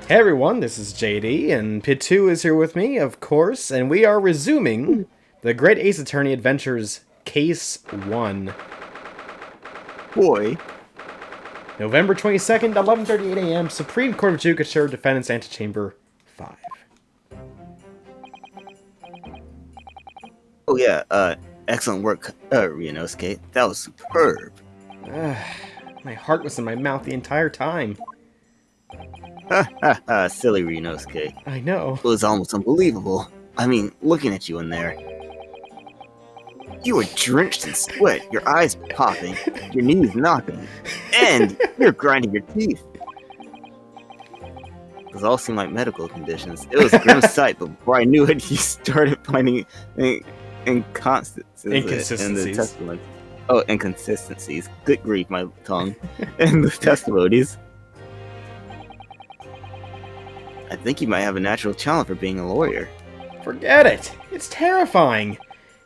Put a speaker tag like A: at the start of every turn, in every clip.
A: Hey everyone, this is JD, and Pitu is here with me, of course, and we are resuming the Great Ace Attorney Adventures Case 1.
B: Boy.
A: November 22nd, 11:38 a.m., Supreme Court of Judicature, Defendant's Antechamber 5.
B: Oh yeah, excellent work, Ryunosuke. That was superb.
A: My heart was in my mouth the entire time.
B: Ha ha ha, silly Ryunosuke.
A: I know.
B: It was almost unbelievable. I mean, looking at you in there. You were drenched in sweat, your eyes popping, your knees knocking, and you're grinding your teeth. Those all seem like medical conditions. It was a grim sight, but before I knew it, you started finding inconsistencies in the
A: Inconsistencies.
B: testimonies. Oh, inconsistencies. Good grief, my tongue. In the testimonies. I think you might have a natural talent for being a lawyer.
A: Forget it! It's terrifying!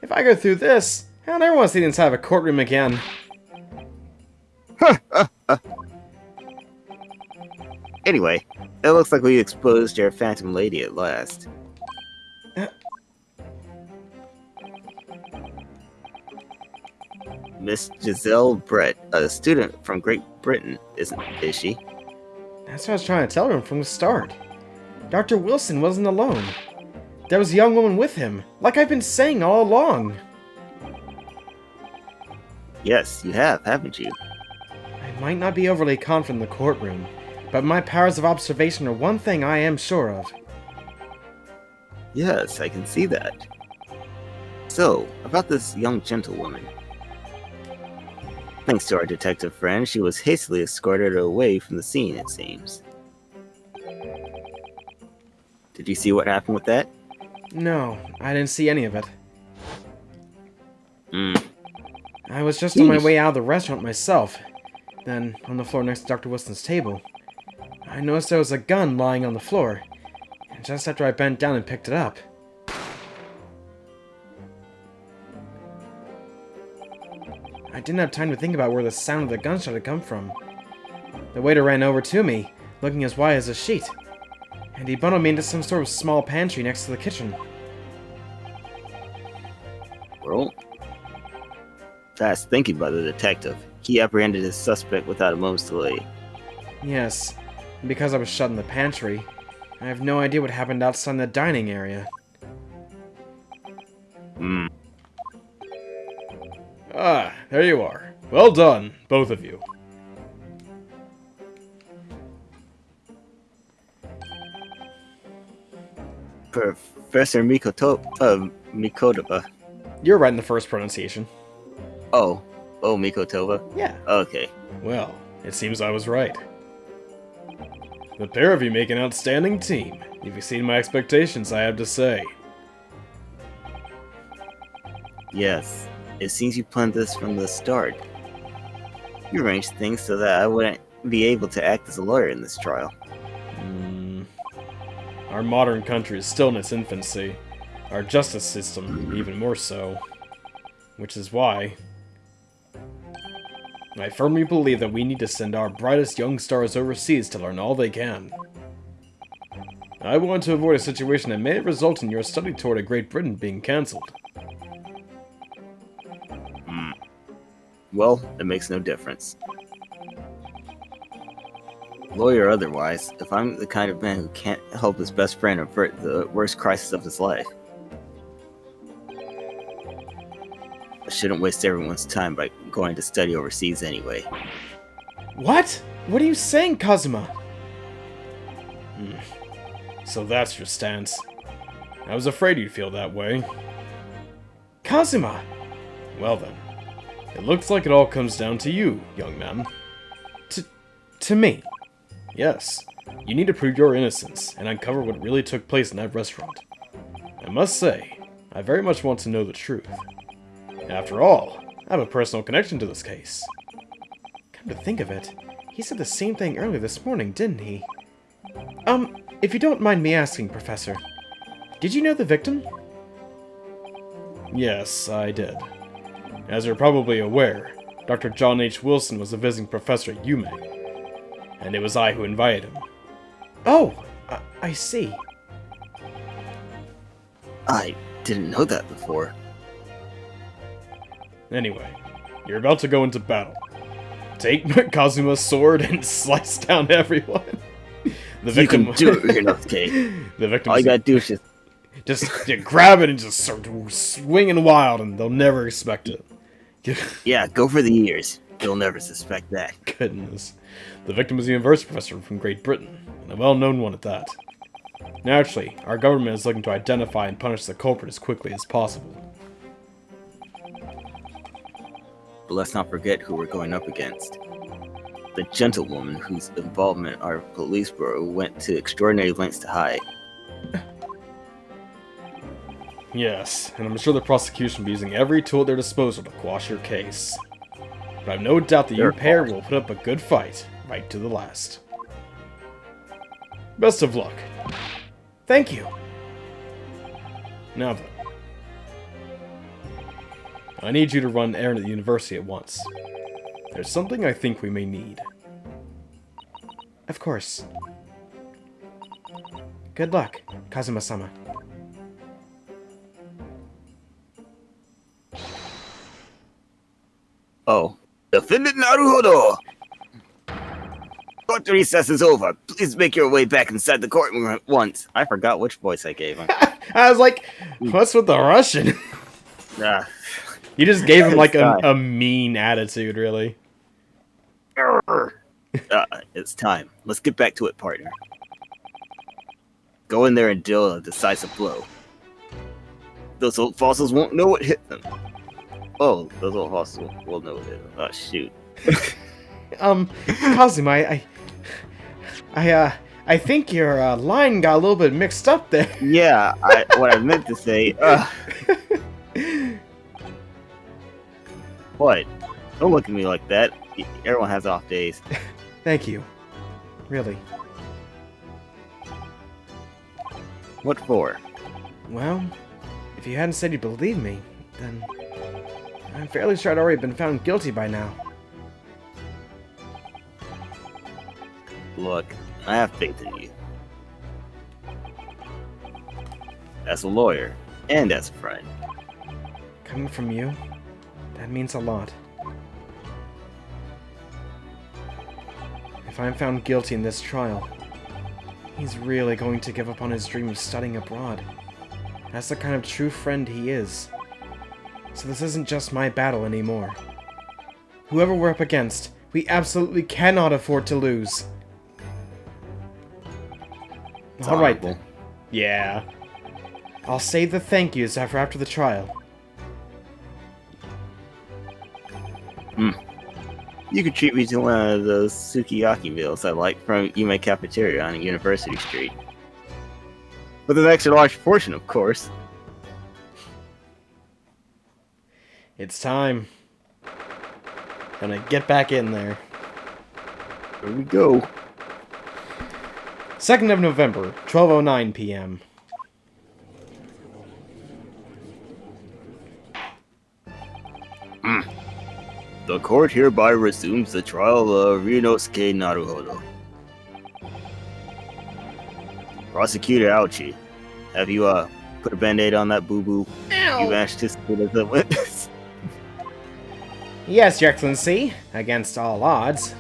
A: If I go through this, I never want to see the inside of a courtroom again.
B: Anyway, it looks like we exposed your phantom lady at last. Miss Giselle Brett, a student from Great Britain, is she?
A: That's what I was trying to tell him from the start. Dr. Wilson wasn't alone. There was a young woman with him, like I've been saying all along.
B: Yes, you have, haven't you?
A: I might not be overly confident in the courtroom, but my powers of observation are one thing I am sure of.
B: Yes, I can see that. So, about this young gentlewoman. Thanks to our detective friend, she was hastily escorted away from the scene, it seems. Did you see what happened with that?
A: No, I didn't see any of it.
B: Hmm.
A: I was just on my way out of the restaurant myself. Then, on the floor next to Dr. Wilson's table, I noticed there was a gun lying on the floor, and just after I bent down and picked it up, I didn't have time to think about where the sound of the gunshot had come from. The waiter ran over to me, looking as white as a sheet, and he bundled me into some sort of small pantry next to the kitchen.
B: Well, fast thinking by the detective. He apprehended his suspect without a moment's delay.
A: Yes, and because I was shut in the pantry, I have no idea what happened outside in the dining area.
B: Hmm.
A: Ah, there you are. Well done, both of you.
B: Professor Mikotova.
A: You're right in the first pronunciation.
B: Oh, Mikotova?
A: Yeah.
B: Okay.
A: Well, it seems I was right. The pair of you make an outstanding team. You've exceeded my expectations, I have to say.
B: Yes, it seems you planned this from the start. You arranged things so that I wouldn't be able to act as a lawyer in this trial.
A: Our modern country is still in its infancy. Our justice system, even more so. Which is why I firmly believe that we need to send our brightest young stars overseas to learn all they can. I want to avoid a situation that may result in your study tour to Great Britain being cancelled.
B: Well, it makes no difference. Lawyer or otherwise, if I'm the kind of man who can't help his best friend avert the worst crisis of his life, I shouldn't waste everyone's time by going to study overseas anyway.
A: What? What are you saying, Kazuma? So that's your stance. I was afraid you'd feel that way. Kazuma! Well then, it looks like it all comes down to you, young man. To me. Yes, you need to prove your innocence and uncover what really took place in that restaurant. I must say, I very much want to know the truth. After all, I have a personal connection to this case. Come to think of it, he said the same thing earlier this morning, didn't he? If you don't mind me asking, Professor, did you know the victim? Yes, I did. As you're probably aware, Dr. John H. Wilson was a visiting professor at UMA, and it was I who invited him. Oh, I see.
B: I didn't know that before.
A: Anyway, you're about to go into battle. Take Kazuma's sword and slice down everyone. The victim
B: You can do it, Ryunosuke.
A: The victim.
B: All you gotta do is
A: just grab it and just start swinging wild, and they'll never expect it.
B: Yeah, go for the ears. They'll never suspect that.
A: Goodness. The victim is a university professor from Great Britain, and a well-known one at that. Naturally, our government is looking to identify and punish the culprit as quickly as possible.
B: But let's not forget who we're going up against. The gentlewoman whose involvement our police bureau went to extraordinary lengths to hide.
A: Yes, and I'm sure the prosecution will be using every tool at their disposal to quash your case. But I've no doubt that you pair will put up a good fight, right to the last. Best of luck. Thank you. Now then. I need you to run an errand at the university at once. There's something I think we may need. Of course. Good luck, Kazuma-sama.
B: Oh. Defendant Naruhodo! Court recess is over. Please make your way back inside the courtroom at once. I forgot which voice I gave him.
A: I was like, what's with the Russian? You just gave him like a mean attitude, really.
B: It's time. Let's get back to it, partner. Go in there and deal a decisive blow. Those old fossils won't know what hit them. Oh, those old fossils will know what hit them. Oh, shoot.
A: Kazuma, I think your line got a little bit mixed up there.
B: Yeah, what I meant to say, What? Don't look at me like that. Everyone has off days.
A: Thank you. Really.
B: What for?
A: Well, if you hadn't said you believed me, then I'm fairly sure I'd already been found guilty by now.
B: Look, I have faith in you. As a lawyer, and as a friend.
A: Coming from you, that means a lot. If I'm found guilty in this trial, he's really going to give up on his dream of studying abroad. That's the kind of true friend he is. So this isn't just my battle anymore. Whoever we're up against, we absolutely cannot afford to lose. Alright then. Yeah. I'll save the thank yous for after the trial.
B: You could treat me to one of those sukiyaki meals I like from Yume Cafeteria on University Street. With an extra large portion, of course.
A: It's time. Gonna get back in there.
B: Here we go.
A: 2nd of November, 12:09 p.m.
B: The court hereby resumes the trial of Ryunosuke Naruhodo. Prosecutor Ouchie, have you put a band-aid on that boo-boo? You managed to spit as a witness.
A: Yes, Your Excellency, against all odds.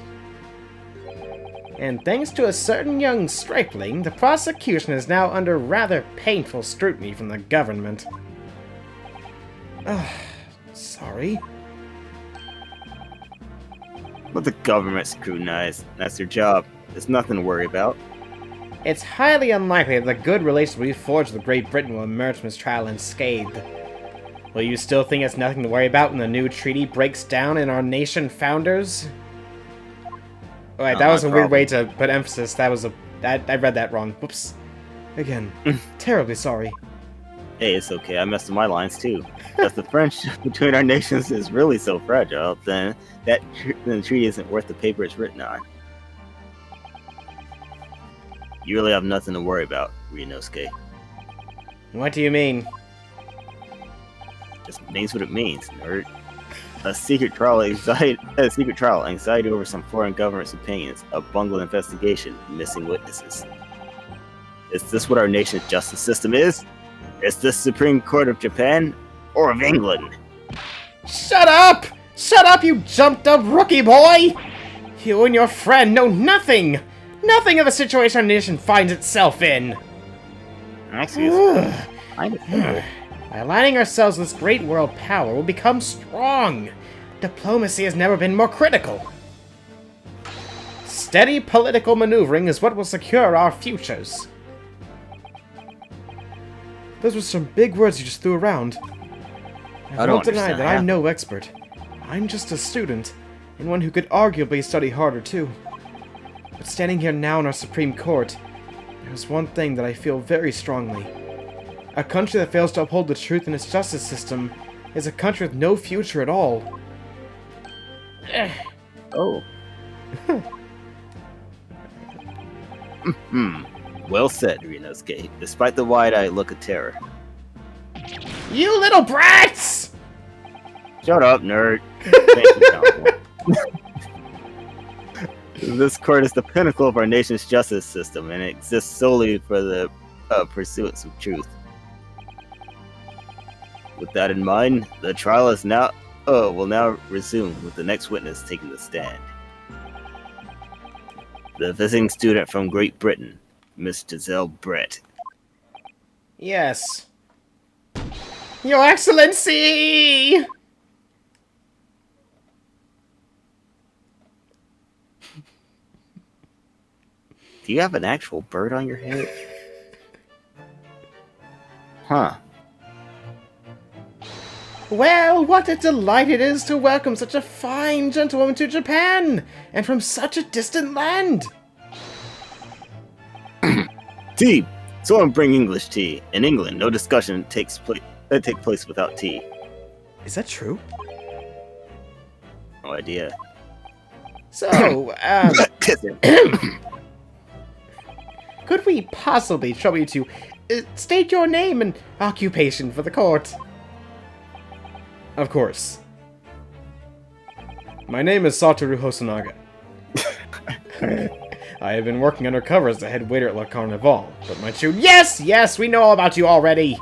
A: And thanks to a certain young stripling, the prosecution is now under rather painful scrutiny from the government. Sorry.
B: Let the government scrutinize. That's their job. There's nothing to worry about.
A: It's highly unlikely that the good relations we forged with Great Britain will emerge from this trial unscathed. Will you still think it's nothing to worry about when the new treaty breaks down in our nation founders? Alright, that was a weird way to put emphasis. I read that wrong. Whoops. Again, terribly sorry.
B: Hey, it's okay. I messed with my lines too. If the friendship between our nations is really so fragile, then the treaty isn't worth the paper it's written on. You really have nothing to worry about, Ryunosuke.
A: What do you mean?
B: Just means what it means, nerd. A secret trial anxiety over some foreign government's opinions, a bungled investigation, missing witnesses. Is this what our nation's justice system is? Is this Supreme Court of Japan or of England?
A: Shut up! Shut up, you jumped-up rookie boy! You and your friend know nothing! Nothing of the situation our nation finds itself in!
B: Excuse me.
A: By aligning ourselves with this great world power, we'll become strong. Diplomacy has never been more critical. Steady political maneuvering is what will secure our futures. Those were some big words you just threw around. I won't deny that I'm no expert. I'm just a student, and one who could arguably study harder too. But standing here now in our Supreme Court, there's one thing that I feel very strongly. A country that fails to uphold the truth in its justice system is a country with no future at all.
B: Oh. Well said, Rinosuke, despite the wide-eyed look of terror.
A: You little brats!
B: Shut up, nerd. Thank you, Counsel. This court is the pinnacle of our nation's justice system, and it exists solely for the pursuance of truth. With that in mind, the trial is will now resume with the next witness taking the stand. The visiting student from Great Britain, Miss Giselle Brett.
A: Yes. Your Excellency!
B: Do you have an actual bird on your head? Huh.
A: Well, what a delight it is to welcome such a fine gentlewoman to Japan, and from such a distant land.
B: Tea! Someone bring English tea. In England, no discussion takes place without tea.
A: Is that true?
B: No idea.
A: So, could we possibly trouble you to state your name and occupation for the court? Of course. My name is Satoru Hosonaga. I have been working undercover as the head waiter at La Carnival, but my true— Yes, we know all about you already!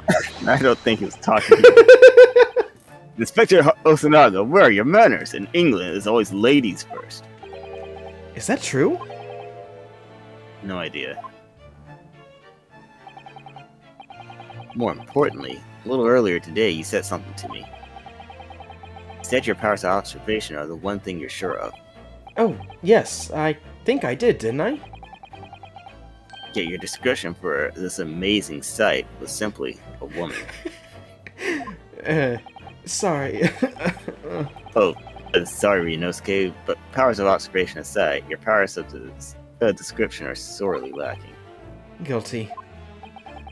B: I don't think he was talking to you. Inspector Hosonaga, where are your manners? In England, it's always ladies first.
A: Is that true?
B: No idea. More importantly, a little earlier today, you said something to me. You said your powers of observation are the one thing you're sure of.
A: Oh, yes, I think I did, didn't I?
B: Yet your description for this amazing sight was simply a woman.
A: Sorry.
B: Sorry, Rinosuke, but powers of observation aside, your powers of description are sorely lacking.
A: Guilty.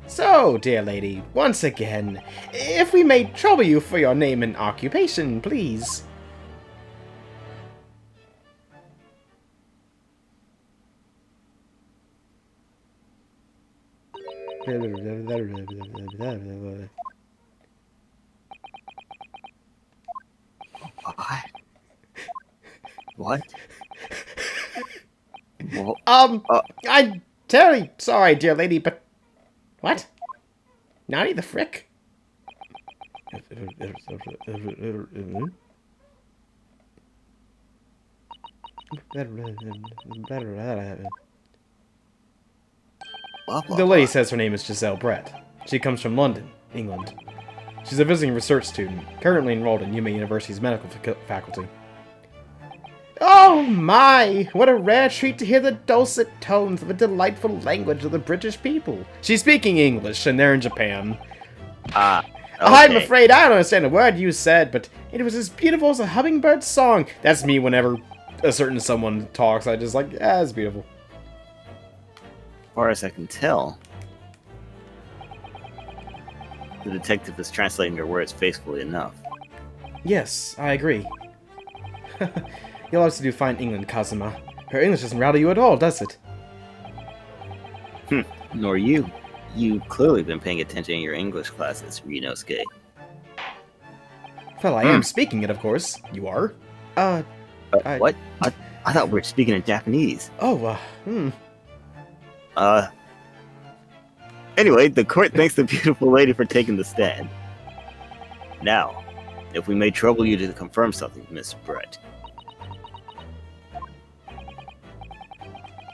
A: So, dear lady, once again, if we may trouble you for your name and occupation, please.
B: What? Well,
A: I'm terribly sorry, dear lady, but... What? Naughty the frick? The lady says her name is Giselle Brett. She comes from London, England. She's a visiting research student, currently enrolled in Yuma University's medical faculty. Oh my! What a rare treat to hear the dulcet tones of a delightful language of the British people. She's speaking English, and they're in Japan.
B: Okay.
A: I'm afraid I don't understand a word you said, but it was as beautiful as a hummingbird's song. That's me whenever a certain someone talks. I just like, yeah, it's beautiful.
B: As far as I can tell, the detective is translating your words faithfully enough.
A: Yes, I agree. You'll also do fine England, Kazuma. Her English doesn't rattle you at all, does it?
B: Nor you. You've clearly been paying attention in your English classes, Rinosuke.
A: Well, I am speaking it, of course. You are?
B: What? I thought we were speaking in Japanese.
A: Oh,
B: Anyway, the court thanks the beautiful lady for taking the stand. Now, if we may trouble you to confirm something, Miss Brett.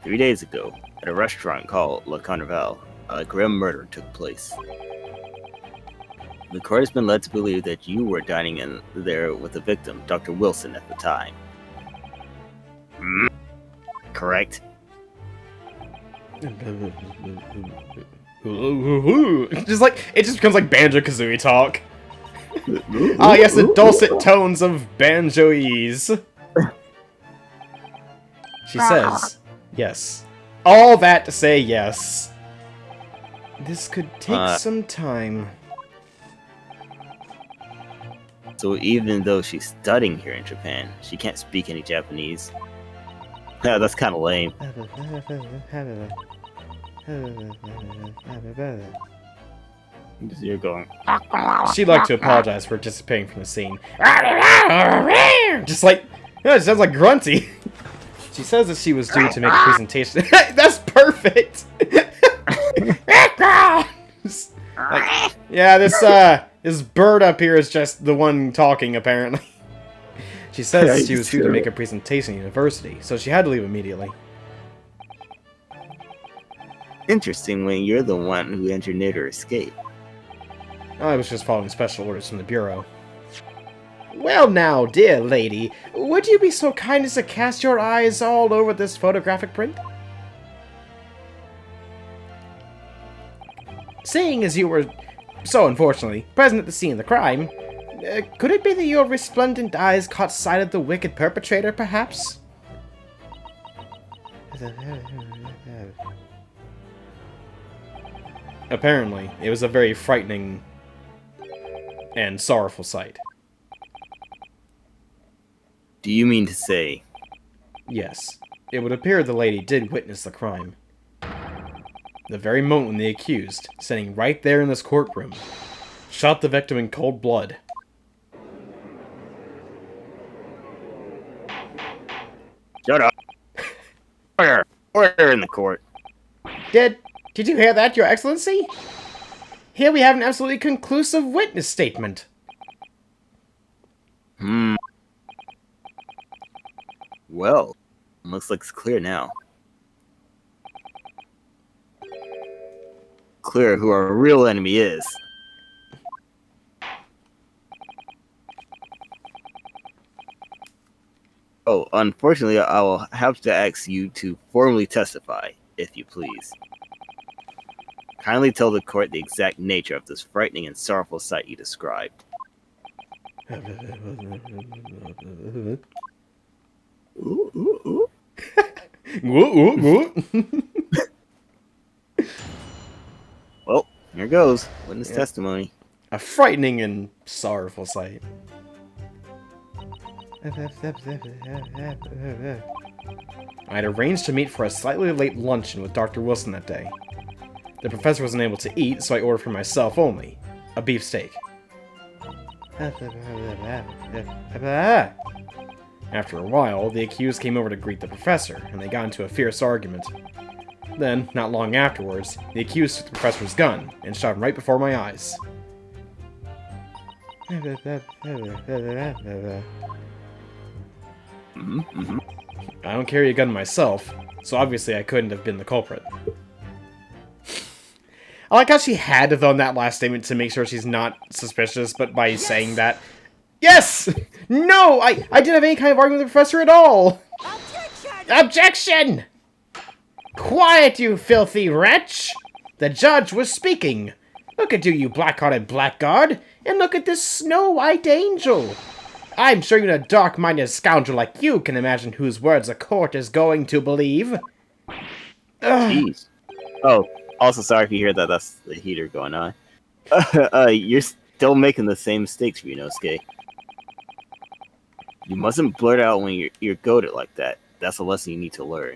B: 3 days ago, at a restaurant called Le Carnival, a grim murder took place. The court has been led to believe that you were dining in there with the victim, Dr. Wilson, at the time. Correct?
A: Just like it just becomes like Banjo-Kazooie talk. Ah, yes, the dulcet tones of Banjo-ese. She says, yes. All that to say yes. This could take some time.
B: So even though she's studying here in Japan, she can't speak any Japanese. Yeah, that's kind of lame. You're going.
A: She'd like to apologize for disappearing from the scene. Just like, it sounds like grunty. She says that she was due to make a presentation. That's perfect. Like, yeah, this bird up here is just the one talking, apparently. She says she was due to make a presentation at university, so she had to leave immediately.
B: Interesting when you're the one who engineered her escape.
A: I was just following special orders from the Bureau. Well now, dear lady, would you be so kind as to cast your eyes all over this photographic print? Seeing as you were, so unfortunately, present at the scene of the crime, could it be that your resplendent eyes caught sight of the wicked perpetrator, perhaps? Apparently, it was a very frightening and sorrowful sight.
B: Do you mean to say?
A: Yes, it would appear the lady did witness the crime. The very moment when the accused, sitting right there in this courtroom, shot the victim in cold blood.
B: Shut up. Order in the court.
A: Did you hear that, Your Excellency? Here we have an absolutely conclusive witness statement.
B: Well, looks like it's clear now. Clear who our real enemy is. Oh, unfortunately, I will have to ask you to formally testify, if you please. Kindly tell the court the exact nature of this frightening and sorrowful sight you described. Ooh, ooh, ooh. Well, here goes. Witness testimony.
A: A frightening and sorrowful sight. I had arranged to meet for a slightly late luncheon with Dr. Wilson that day. The professor wasn't able to eat, so I ordered for myself only. A beef steak. After a while, the accused came over to greet the professor, and they got into a fierce argument. Then, not long afterwards, the accused took the professor's gun and shot him right before my eyes. I don't carry a gun myself, so obviously I couldn't have been the culprit. I like how she had to throw in that last statement to make sure she's not suspicious, but by saying that... Yes! No! I didn't have any kind of argument with the professor at all! Objection! Quiet, you filthy wretch! The judge was speaking. Look at you black-hearted blackguard, and look at this snow-white angel. I'm sure even a dark-minded scoundrel like you can imagine whose words the court is going to believe.
B: Jeez. Oh, also sorry if you hear that. That's the heater going on. You're still making the same mistakes, Ryunosuke. You mustn't blurt out when you're goaded like that. That's a lesson you need to learn.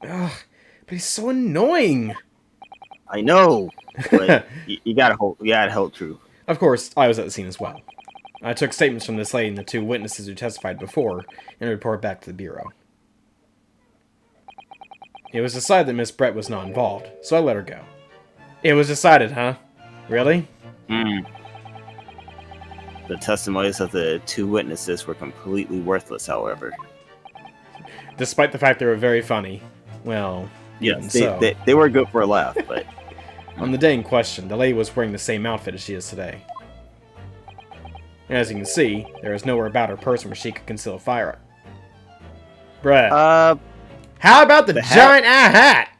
A: Ugh, but he's so annoying.
B: I know, but you gotta hold true.
A: Of course, I was at the scene as well. I took statements from this lady and the two witnesses who testified before, and reported back to the Bureau. It was decided that Miss Brett was not involved, so I let her go. It was decided, huh? Really?
B: Hmm. The testimonies of the two witnesses were completely worthless, however.
A: Despite the fact they were very funny. Well, even
B: Yes,
A: so.
B: they were good for a laugh, but...
A: On the day in question, the lady was wearing the same outfit as she is today. And as you can see, there is nowhere about her person where she could conceal a firearm. Bruh. How about the giant hat?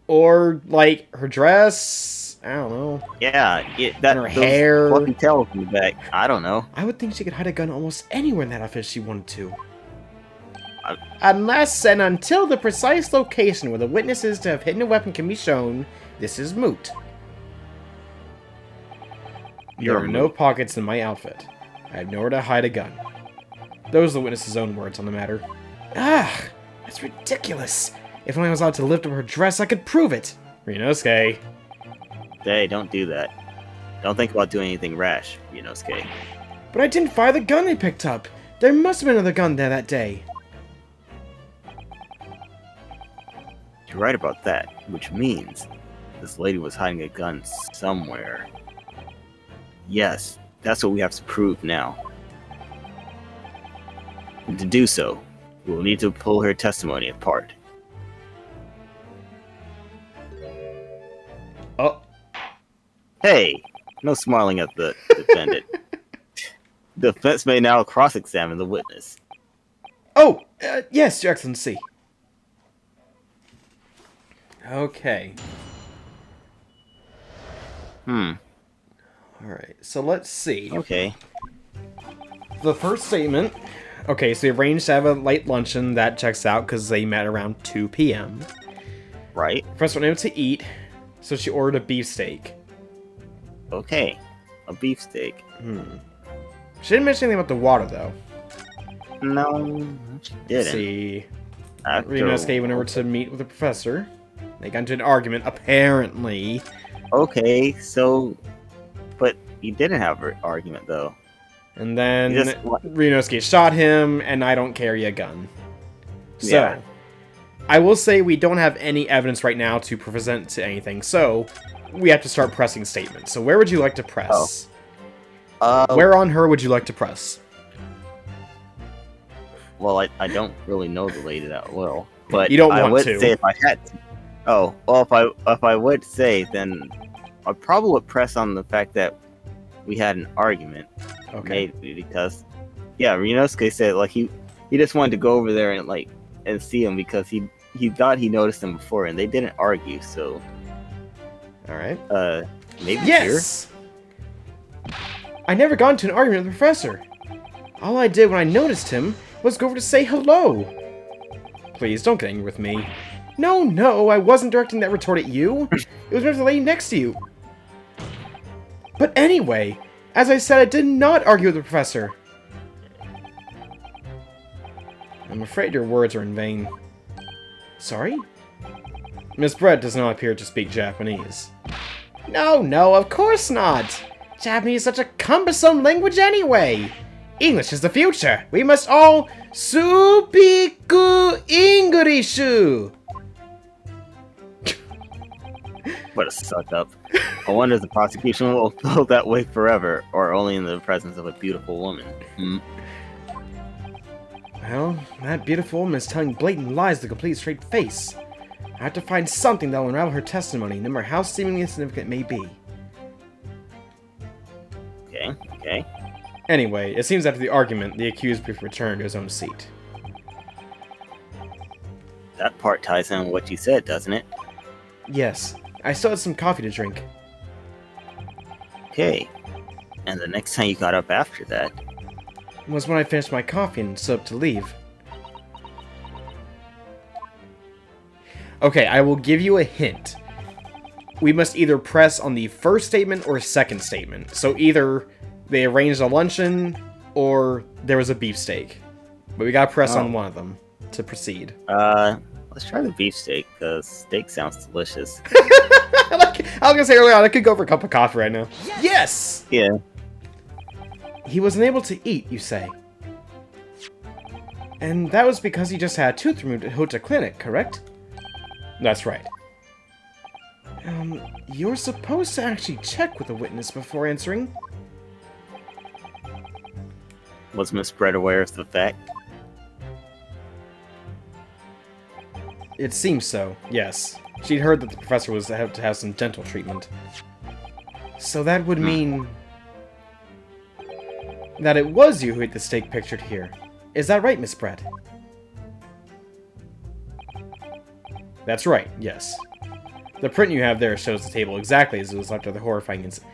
A: Or, like, her dress? I don't know.
B: Yeah,
A: and her hair.
B: Fluffy tails in the back. I don't know.
A: I would think she could hide a gun almost anywhere in that outfit if she wanted to. Unless and until the precise location where the witnesses to have hidden a weapon can be shown, this is moot. There are no pockets in my outfit. I have nowhere to hide a gun. Those are the witness's own words on the matter. Ah, that's ridiculous. If only I was allowed to lift up her dress, I could prove it. Ryunosuke.
B: Hey, don't do that. Don't think about doing anything rash, Ryunosuke.
A: But I didn't fire the gun they picked up. There must have been another gun there that day.
B: You're right about that, which means this lady was hiding a gun somewhere. Yes, that's what we have to prove now. And to do so, we will need to pull her testimony apart.
A: Oh.
B: Hey, no smiling at the defendant. The defense may now cross-examine the witness.
A: Oh, yes, Your Excellency. Okay. Alright, so let's see.
B: Okay.
A: The first statement. Okay, so they arranged to have a late luncheon. That checks out because they met around 2 p.m.
B: Right.
A: First one able to eat, so she ordered a beefsteak.
B: Okay. A beefsteak.
A: She didn't mention anything about the water, though.
B: No, she didn't.
A: Let's see. Ryunosuke went over to meet with the professor. They got into an argument, apparently.
B: Okay, so... But you didn't have an argument, though.
A: And then Ryunosuke shot him, and I don't carry a gun. So,
B: Yeah.
A: I will say we don't have any evidence right now to present to anything, so we have to start pressing statements. So where would you like to press? Where on her would you like to press?
B: Well, I don't really know the lady that well, but
A: you don't
B: I
A: want
B: would
A: to.
B: say if I had to. Oh, well, if I would say, then I probably would press on the fact that we had an argument.
A: Okay.
B: Maybe because, yeah, Ryunosuke said like he just wanted to go over there and see him because he thought he noticed him before, and they didn't argue. So,
A: all right.
B: Maybe
A: yes. Here? I never got into an argument with the professor. All I did when I noticed him was go over to say hello. Please don't get angry with me. No, I wasn't directing that retort at you. It was meant for the lady next to you. But anyway, as I said, I did not argue with the professor. I'm afraid your words are in vain. Sorry? Miss Brett does not appear to speak Japanese. No, of course not. Japanese is such a cumbersome language anyway. English is the future. We must all speak English.
B: What a suck up. I wonder if the prosecution will feel that way forever, or only in the presence of a beautiful woman.
A: Well, that beautiful woman is telling blatant lies to a complete straight face. I have to find something that will unravel her testimony, no matter how seemingly insignificant it may be.
B: Okay.
A: Anyway, it seems after the argument, the accused briefly returned to his own seat.
B: That part ties in with what you said, doesn't it?
A: Yes, I still had some coffee to drink.
B: Okay. And the next time you got up after that...
A: was when I finished my coffee and stood up to leave. Okay, I will give you a hint. We must either press on the first statement or second statement. So either they arranged a luncheon or there was a beefsteak. But we gotta press on one of them to proceed.
B: Let's try the beefsteak, because steak sounds delicious.
A: I was gonna say earlier on, I could go for a cup of coffee right now. Yes!
B: Yeah.
A: He was unable to eat, you say. And that was because he just had a tooth removed at Hota Clinic, correct? That's right. You're supposed to actually check with a witness before answering.
B: Was Miss Brett aware of the fact?
A: It seems so, yes. She'd heard that the professor was to have some dental treatment. So that would mean that it was you who ate the steak pictured here. Is that right, Miss Brett? That's right, yes. The print you have there shows the table exactly as it was after the horrifying incident.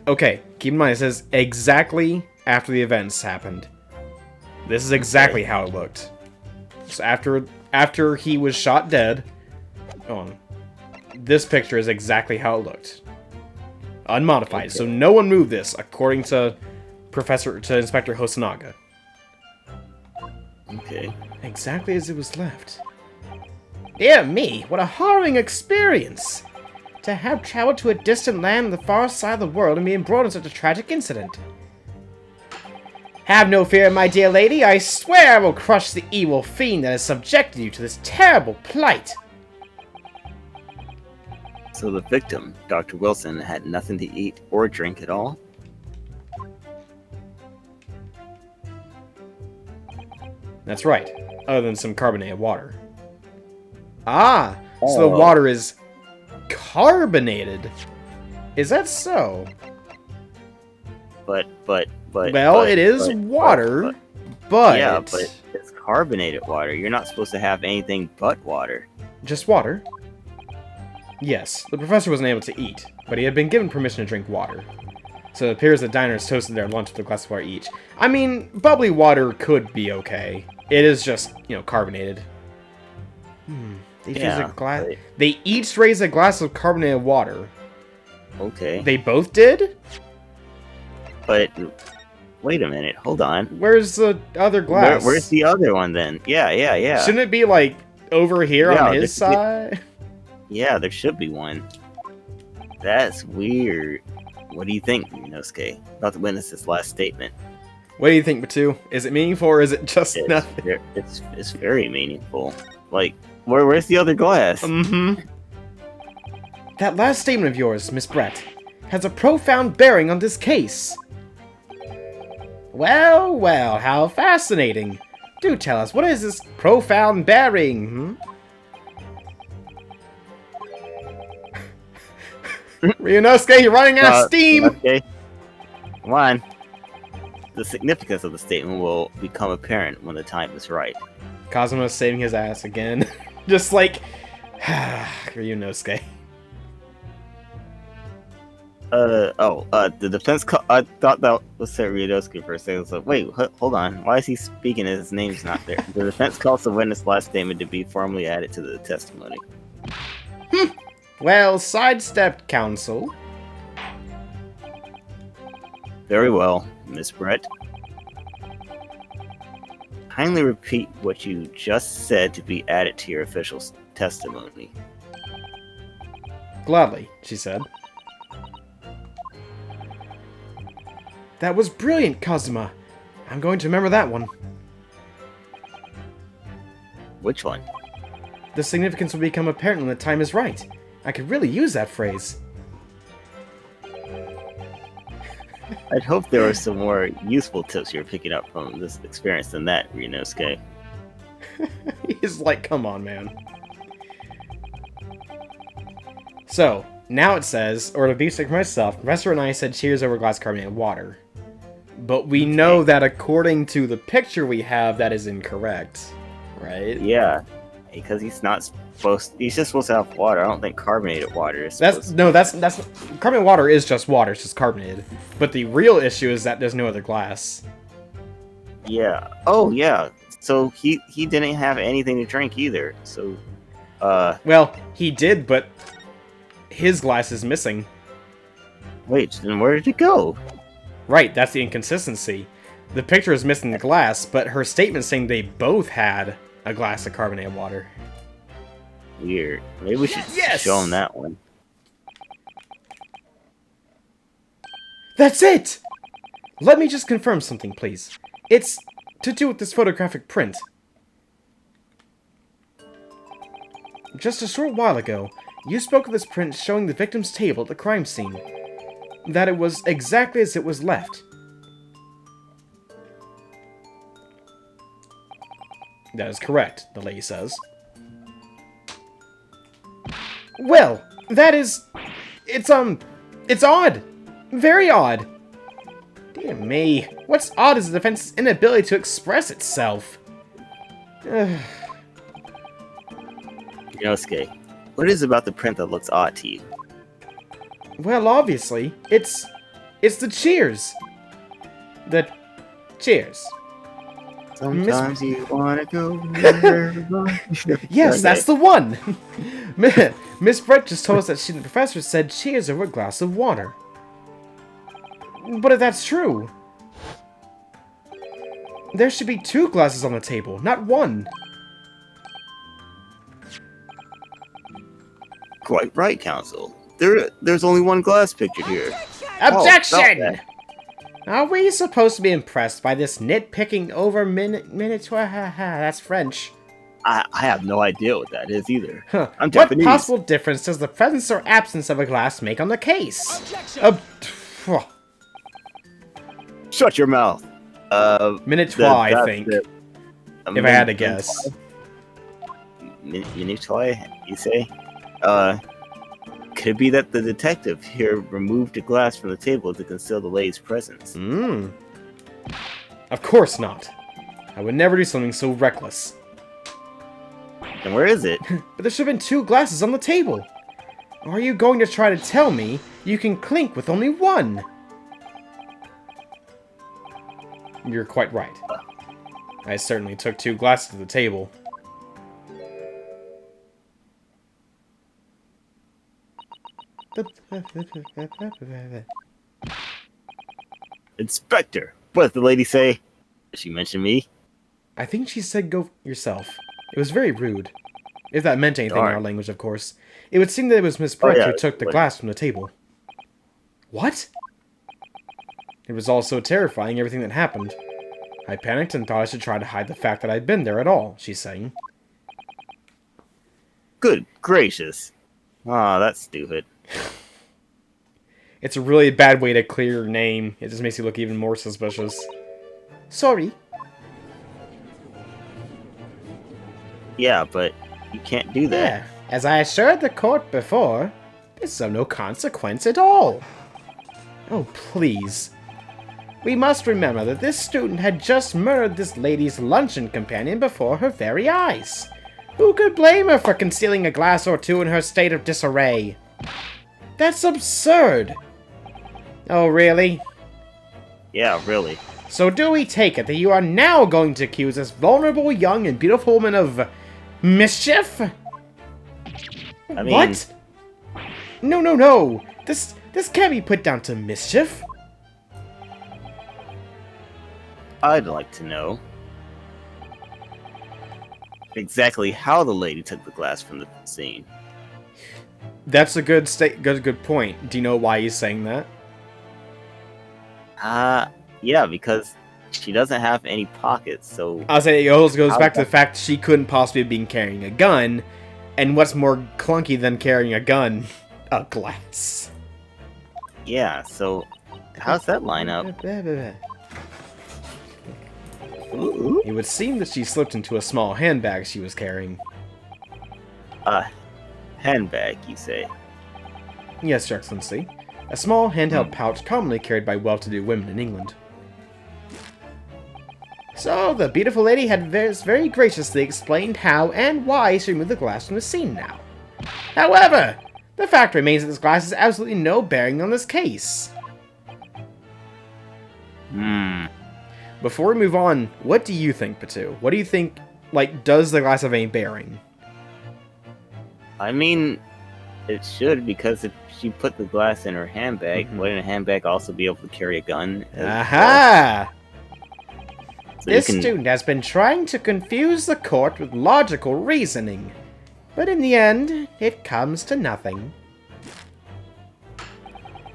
A: Okay, keep in mind it says exactly after the events happened. This is exactly how it looked. So after he was shot dead, this picture is exactly how it looked. Unmodified. So no one moved this, according to Inspector Hosonaga.
B: Okay.
A: Exactly as it was left. Dear me, what a harrowing experience! To have traveled to a distant land on the far side of the world and be embroiled in such a tragic incident. Have no fear, my dear lady. I swear I will crush the evil fiend that has subjected you to this terrible plight.
B: So the victim, Dr. Wilson, had nothing to eat or drink at all?
A: That's right, other than some carbonated water. Ah, so the water is carbonated. Is that so?
B: But
A: it is water, but
B: yeah, but it's carbonated water. You're not supposed to have anything but water.
A: Just water? Yes, the professor wasn't able to eat, but he had been given permission to drink water. So it appears the diners toasted their lunch with a glass of water each. I mean, bubbly water could be okay. It is just, carbonated. They each raised a glass of carbonated water.
B: Okay.
A: They both did?
B: But wait a minute, hold on.
A: Where's the other glass?
B: Where's the other one then? Yeah.
A: Shouldn't it be like over here on his side?
B: Yeah, there should be one. That's weird. What do you think, Inosuke, about the witness's last statement?
A: What do you think, Batu? Is it meaningful or is it just nothing?
B: It's very meaningful. Like, where's the other glass?
A: That last statement of yours, Miss Brett, has a profound bearing on this case. Well, how fascinating. Do tell us, what is this profound bearing, Ryunosuke, you're running out of steam!
B: Okay. Come on. The significance of the statement will become apparent when the time is right.
A: Kazuma's saving his ass again. Just like... Ryunosuke.
B: The defense I thought that was said Ryunosuke for a second. So wait, hold on. Why is he speaking and his name's not there? The defense calls the witness' last statement to be formally added to the testimony.
A: Well, sidestepped, counsel.
B: Very well, Miss Brett. Kindly repeat what you just said to be added to your official testimony.
A: Gladly, she said. That was brilliant, Kazuma. I'm going to remember that one.
B: Which one?
A: The significance will become apparent when the time is right. I could really use that phrase.
B: I'd hope there were some more useful tips you're picking up from this experience than that, Ryunosuke.
A: He's like, come on, man. So, now it says, or to be sick for myself, Professor and I said cheers over a glass of carbonated water. But we know that according to the picture we have, that is incorrect. Right?
B: Yeah. Because he's just supposed to have water. I don't think carbonated water is
A: carbonated water is just water, it's just carbonated. But the real issue is that there's no other glass.
B: Yeah. Oh, yeah. So he didn't have anything to drink either. So,
A: well, he did, but his glass is missing.
B: Wait, then where did it go?
A: Right, that's the inconsistency. The picture is missing the glass, but her statement saying they both had a glass of carbonated water.
B: Weird. Maybe we should show him that one.
A: That's it! Let me just confirm something, please. It's to do with this photographic print. Just a short while ago, You spoke of this print showing the victim's table at the crime scene. That it was exactly as it was left. That is correct, the lady says. Well, that is... It's odd. Very odd. Dear me. What's odd is the defense's inability to express itself.
B: Yosuke, what is it about the print that looks odd to you?
A: Well, obviously, it's the cheers. The cheers.
B: Sometimes you wanna go there.
A: Yes,
B: Okay.
A: that's the one! Miss Brett just told us that the professor said cheers over a glass of water. But if that's true, there should be 2 glasses on the table, not 1.
B: Quite right, Counsel. There's only 1 glass pictured here.
A: Objection! Are we supposed to be impressed by this nitpicking over miniature? That's French.
B: I have no idea what that is either.
A: Huh.
B: I'm
A: What
B: Japanese.
A: possible difference does the presence or absence of a glass make on the case?
B: Shut your mouth.
A: Miniature, I think. If I had to guess.
B: Miniature, you say? Could it be that the detective here removed a glass from the table to conceal the lady's presence?
A: Of course not. I would never do something so reckless.
B: And where is it?
A: But there should have been 2 glasses on the table. Or are you going to try to tell me you can clink with only 1? You're quite right. I certainly took 2 glasses to the table.
B: Inspector, what did the lady say? Did she mention me?
A: I think she said go yourself. It was very rude. If that meant anything in our language, of course. It would seem that it was Miss Brett who took the glass from the table. What? It was all so terrifying, everything that happened. I panicked and thought I should try to hide the fact that I'd been there at all, she's saying.
B: Good gracious. Ah, that's stupid.
A: It's a really bad way to clear your name. It just makes you look even more suspicious. Sorry.
B: Yeah, but you can't do that.
A: Yeah, as I assured the court before, it's of no consequence at all. Oh, please. We must remember that this student had just murdered this lady's luncheon companion before her very eyes. Who could blame her for concealing a glass or 2 in her state of disarray? That's absurd. Oh, really?
B: Yeah, really.
A: So do we take it that you are now going to accuse this vulnerable, young, and beautiful woman of mischief?
B: I mean...
A: What? No. This can't be put down to mischief.
B: I'd like to know exactly how the lady took the glass from the scene.
A: That's a good point. Do you know why he's saying that?
B: Yeah, because she doesn't have any pockets, so...
A: I'll say it also goes back to the fact she couldn't possibly have been carrying a gun, and what's more clunky than carrying a gun? A glass.
B: Yeah, so how's that line up? Ooh.
A: It would seem that she slipped into a small handbag she was carrying.
B: Handbag, you say?
A: Yes, Your Excellency. A small handheld pouch commonly carried by well-to-do women in England. So, the beautiful lady had very graciously explained how and why she removed the glass from the scene now. However, the fact remains that this glass has absolutely no bearing on this case. Before we move on, what do you think, Patu? What do you think, does the glass have any bearing?
B: I mean, it should, because if she put the glass in her handbag, wouldn't a handbag also be able to carry a gun?
A: Aha!
B: So
A: This student has been trying to confuse the court with logical reasoning, but in the end, it comes to nothing.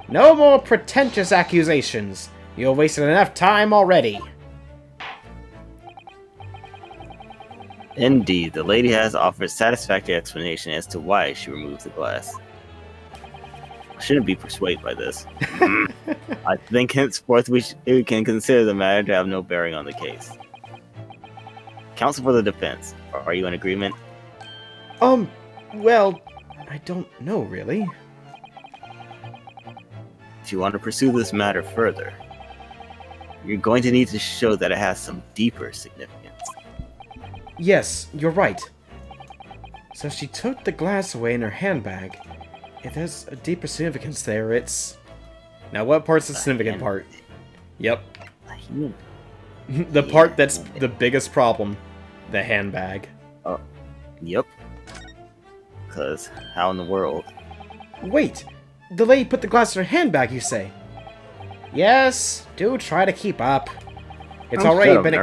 A: No more pretentious accusations. You've wasted enough time already.
B: Indeed, the lady has offered satisfactory explanation as to why she removed the glass. I shouldn't be persuaded by this. I think henceforth we can consider the matter to have no bearing on the case. Counsel for the defense, are you in agreement?
A: Well, I don't know, really.
B: If you want to pursue this matter further, you're going to need to show that it has some deeper significance.
A: Yes, you're right. So if she took the glass away in her handbag, if there's a deeper significance there, it's... Now, what part's the significant part? Yep. The part that's the biggest problem. The handbag.
B: Yep. Because how in the world?
A: Wait! The lady put the glass in her handbag, you say? Yes, do try to keep up. It's already been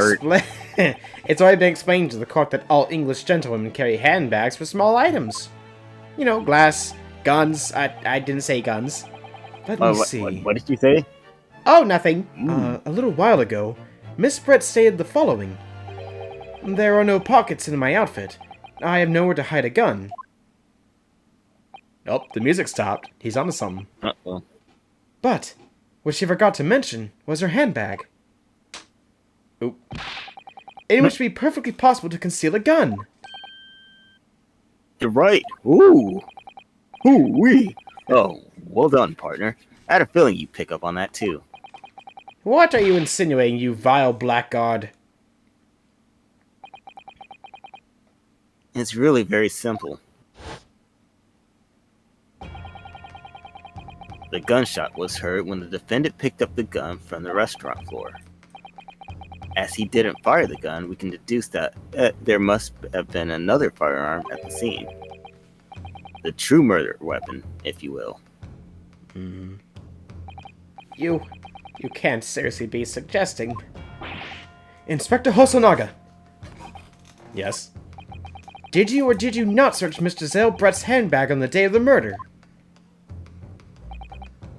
A: It's already been explained to the court that all English gentlemen carry handbags for small items. You know, glass, guns. I didn't say guns. Let me see.
B: What did you say?
A: Oh, nothing. A little while ago, Miss Brett stated the following. There are no pockets in my outfit. I have nowhere to hide a gun. Oh, the music stopped. He's onto something.
B: Uh-oh.
A: But what she forgot to mention was her handbag. Oop. In which it would be perfectly possible to conceal a gun.
B: You're right. Ooh. Ooh-wee. Oh, well done, partner. I had a feeling you'd pick up on that, too.
A: What are you insinuating, you vile blackguard?
B: It's really very simple. The gunshot was heard when the defendant picked up the gun from the restaurant floor. As he didn't fire the gun, we can deduce that there must have been another firearm at the scene. The true murder weapon, if you will.
A: You can't seriously be suggesting... Inspector Hosonaga! Yes? Did you or did you not search Mr. Zale Brett's handbag on the day of the murder?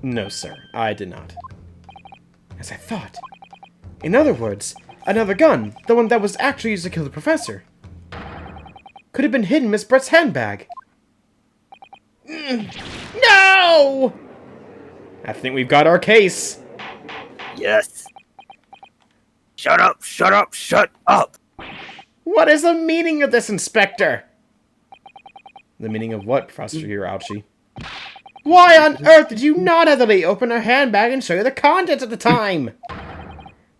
A: No, sir. I did not. As I thought. In other words, another gun, the one that was actually used to kill the professor, could have been hidden in Miss Brett's handbag. No! I think we've got our case.
B: Yes. Shut up, shut up, shut up!
A: What is the meaning of this, Inspector? The meaning of what, Professor Hirauchi? Why on earth did you not have the lady open her handbag and show you the contents at the time?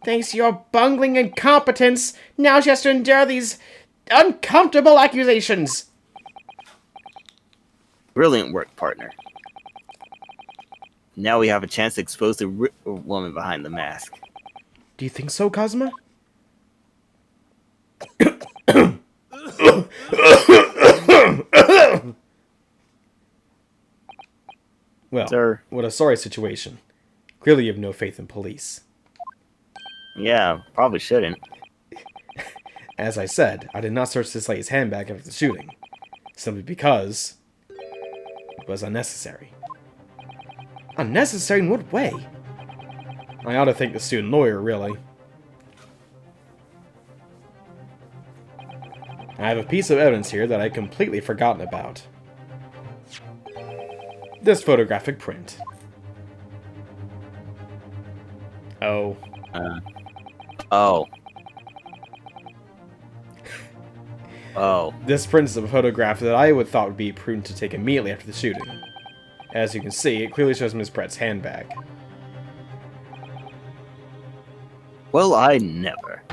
A: Thanks to your bungling incompetence, now she has to endure these uncomfortable accusations.
B: Brilliant work, partner. Now we have a chance to expose the real woman behind the mask.
A: Do you think so, Kazuma? Well,
B: Sir.
A: What a sorry situation. Clearly you have no faith in police.
B: Yeah, probably shouldn't.
A: As I said, I did not search this lady's handbag after the shooting. Simply because... it was unnecessary. Unnecessary in what way? I ought to thank the student lawyer, really. I have a piece of evidence here that I'd completely forgotten about. This photographic print. Oh.
B: Oh.
A: This print is a photograph that I would thought would be prudent to take immediately after the shooting. As you can see, it clearly shows Miss Brett's handbag.
B: Well, I never.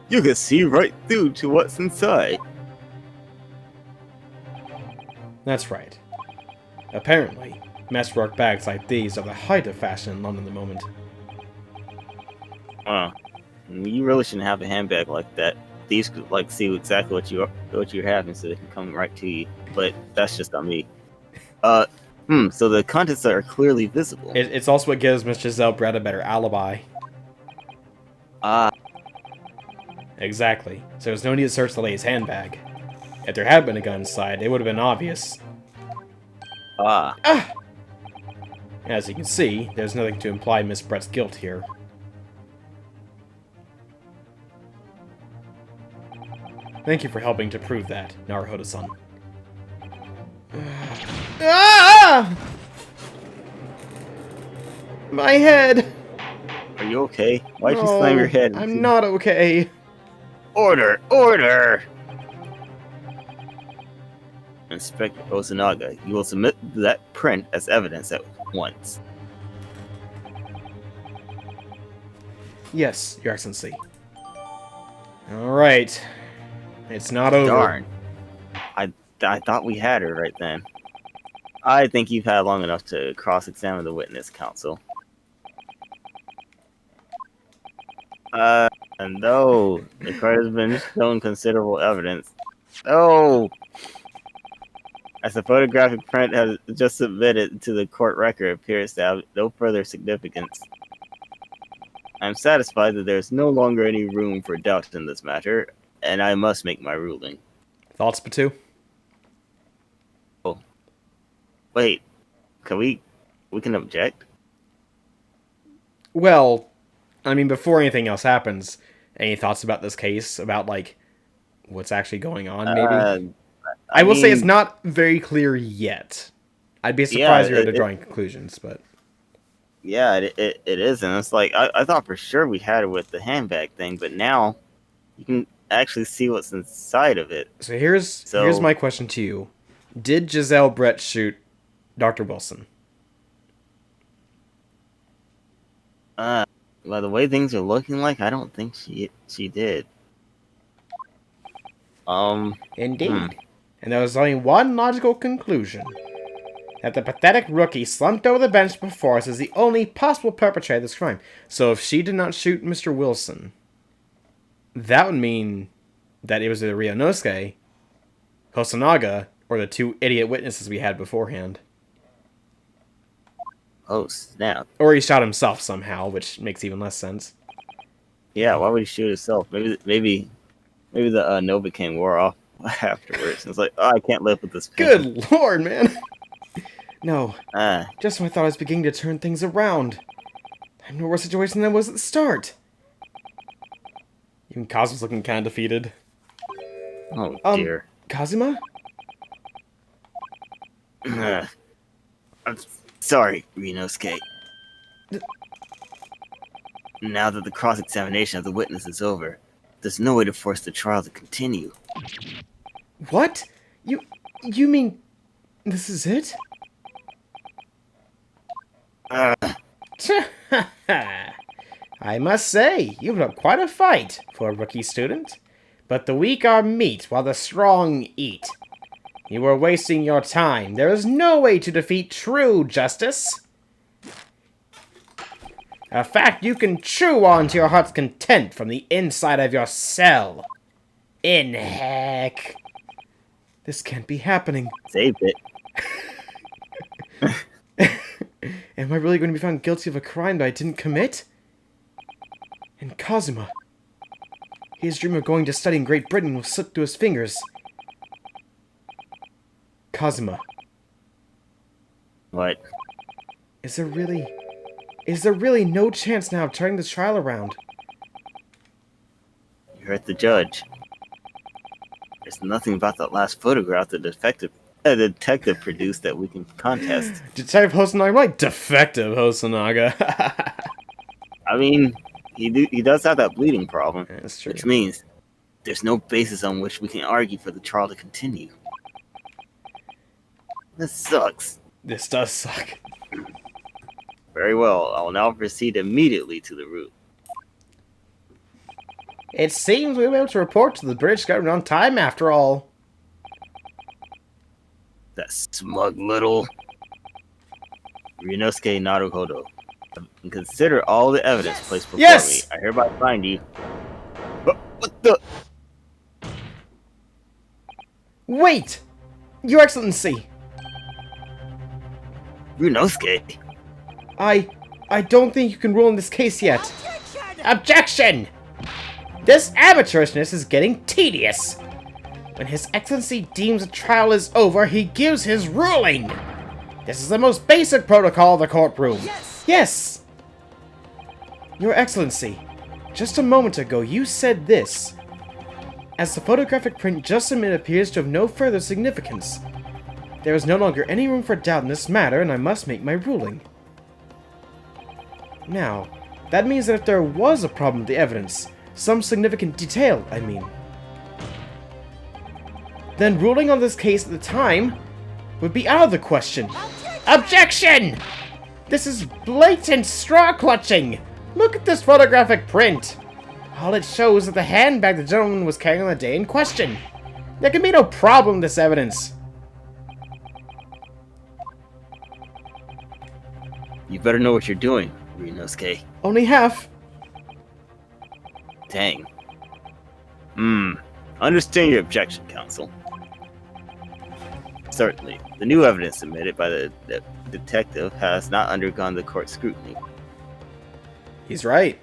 B: You can see right through to what's inside.
A: That's right. Apparently, masterwork bags like these are the height of fashion in London at the moment.
B: You really shouldn't have a handbag like that. Thieves could see exactly what you're having, so they can come right to you. But that's just on me. So the contents are clearly visible.
A: It's also what gives Miss Giselle Brett a better alibi. Exactly. So there's no need to search the lady's handbag. If there had been a gun inside, it would have been obvious. As you can see, there's nothing to imply Miss Brett's guilt here. Thank you for helping to prove that, Naruhodo-san. Ah! My head!
B: Are you okay? Why'd you slam your head?
A: I'm not okay.
B: Order! Order! Inspector Osanaga, you will submit that print as evidence at once.
A: Yes, Your Excellency. Alright. It's not over.
B: Darn. I thought we had her right then. I think you've had long enough to cross-examine the witness, counsel. No. The court has been shown considerable evidence. Oh! As the photographic print has just submitted to the court record appears to have no further significance. I am satisfied that there is no longer any room for doubt in this matter, and I must make my ruling.
A: Thoughts, Batu?
B: Oh. Wait. Can we can object?
A: Well, I mean, before anything else happens, any thoughts about this case? About, like, what's actually going on, maybe? I will say it's not very clear yet. I'd be surprised if you were drawing conclusions, but...
B: Yeah, it is, and it's like, I thought for sure we had it with the handbag thing, but now you can actually see what's inside of it.
A: So here's my question to you. Did Giselle Brett shoot Dr. Wilson?
B: By the way things are looking like, I don't think she did.
A: Indeed. And there was only one logical conclusion. That the pathetic rookie slumped over the bench before us is the only possible perpetrator of this crime. So if she did not shoot Mr. Wilson, that would mean that it was either Ryunosuke, Hosonaga, or the two idiot witnesses we had beforehand.
B: Oh, snap.
A: Or he shot himself somehow, which makes even less sense.
B: Yeah, why would he shoot himself? Maybe the Novocaine wore off afterwards. It's like, oh, I can't live with this pain.
A: Good lord, man! No, just when I thought I was beginning to turn things around. I'm in a worse situation than I was at the start. Even Kazuma's looking kind of defeated.
B: Oh, dear.
A: Kazuma?
B: I'm sorry, Ryunosuke. Now that the cross-examination of the witness is over, there's no way to force the trial to continue.
A: What? You mean this is it? I must say, you put up quite a fight for a rookie student. But the weak are meat, while the strong eat. You are wasting your time. There is no way to defeat true justice. A fact you can chew on to your heart's content from the inside of your cell. In heck. This can't be happening.
B: Saved it.
A: Am I really going to be found guilty of a crime that I didn't commit? And Kazuma. His dream of going to study in Great Britain will slip through his fingers. Kazuma.
B: What?
A: Is there really no chance now of turning this trial around?
B: You heard the judge. There's nothing about that last photograph the detective produced that we can contest.
A: Detective Hosonaga? Like defective Hosonaga.
B: I mean, he does have that bleeding problem.
A: Yeah, that's true.
B: Which means there's no basis on which we can argue for the trial to continue. This sucks.
A: This does suck.
B: Very well, I will now proceed immediately to the root.
A: It seems we were able to report to the British government on time after all.
B: That smug little Ryunosuke Naruhodo. Consider all the evidence placed before me. I hereby find you. What the?
A: Wait! Your Excellency!
B: Ryunosuke?
A: I don't think you can rule in this case yet. Objection! This amateurishness is getting tedious. When His Excellency deems a trial is over, he gives his ruling. This is the most basic protocol of the courtroom. Yes! Your Excellency, just a moment ago you said this. as the photographic print just submitted appears to have no further significance. There is no longer any room for doubt in this matter, and I must make my ruling. Now, that means that if there was a problem with the evidence, some significant detail, I mean, then ruling on this case at the time would be out of the question. Objection! This is blatant straw clutching! Look at this photographic print! All it shows is the handbag the gentleman was carrying on the day in question. There can be no problem with this evidence.
B: You better know what you're doing, Ryunosuke.
A: Only half.
B: Dang. Understand your objection, counsel. Certainly, the new evidence submitted by the detective has not undergone the court scrutiny.
A: He's right.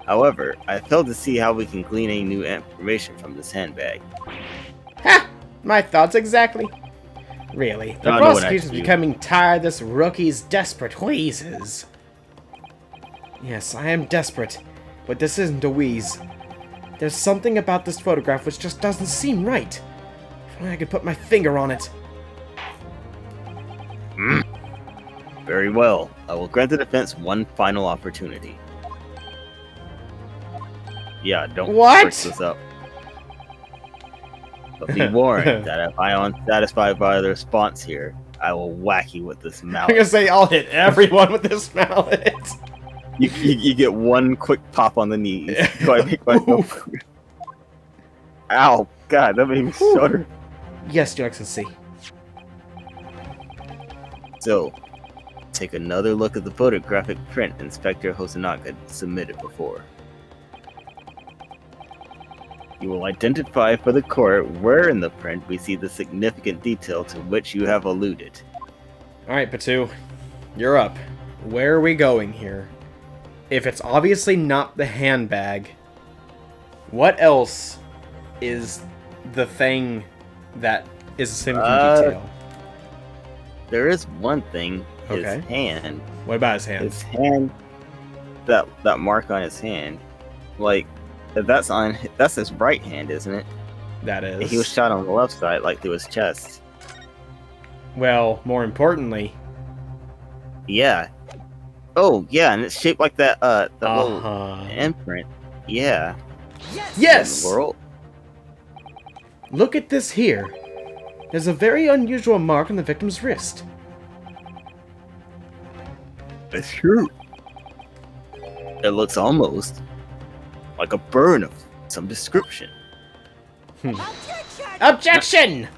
B: However, I failed to see how we can glean any new information from this handbag.
A: Ha! My thoughts exactly. Really, the prosecution's becoming tired of this rookie's desperate wheezes. Yes, I am desperate, but this isn't a wheeze. There's something about this photograph which just doesn't seem right. If only I could put my finger on it.
B: Very well. I will grant the defense one final opportunity. Yeah, don't fix this up. But be warned that if I am unsatisfied by the response here, I will whack you with this mallet.
A: I'm gonna say I'll hit everyone with this mallet.
B: You get one quick pop on the knees. Go ahead, make myself. Ow! God, that made me shudder.
A: Yes, Your Excellency.
B: So, take another look at the photographic print Inspector Hosonaga submitted before. You will identify for the court where in the print we see the significant detail to which you have alluded.
A: Alright, Patu. You're up. Where are we going here? If it's obviously not the handbag, what else is the thing that is a significant detail?
B: There is one thing. His
A: Okay.
B: hand.
A: What about his hand?
B: His hand. That mark on his hand. Like, that's his right hand, isn't it?
A: That is.
B: He was shot on the left side, like through his chest.
A: Well, more importantly.
B: Yeah. Oh, yeah, and it's shaped like that, little imprint. Yeah.
A: Yes!
B: World.
A: Look at this here. There's a very unusual mark on the victim's wrist.
B: It's true. It looks almost like a burn of some description.
A: Objection!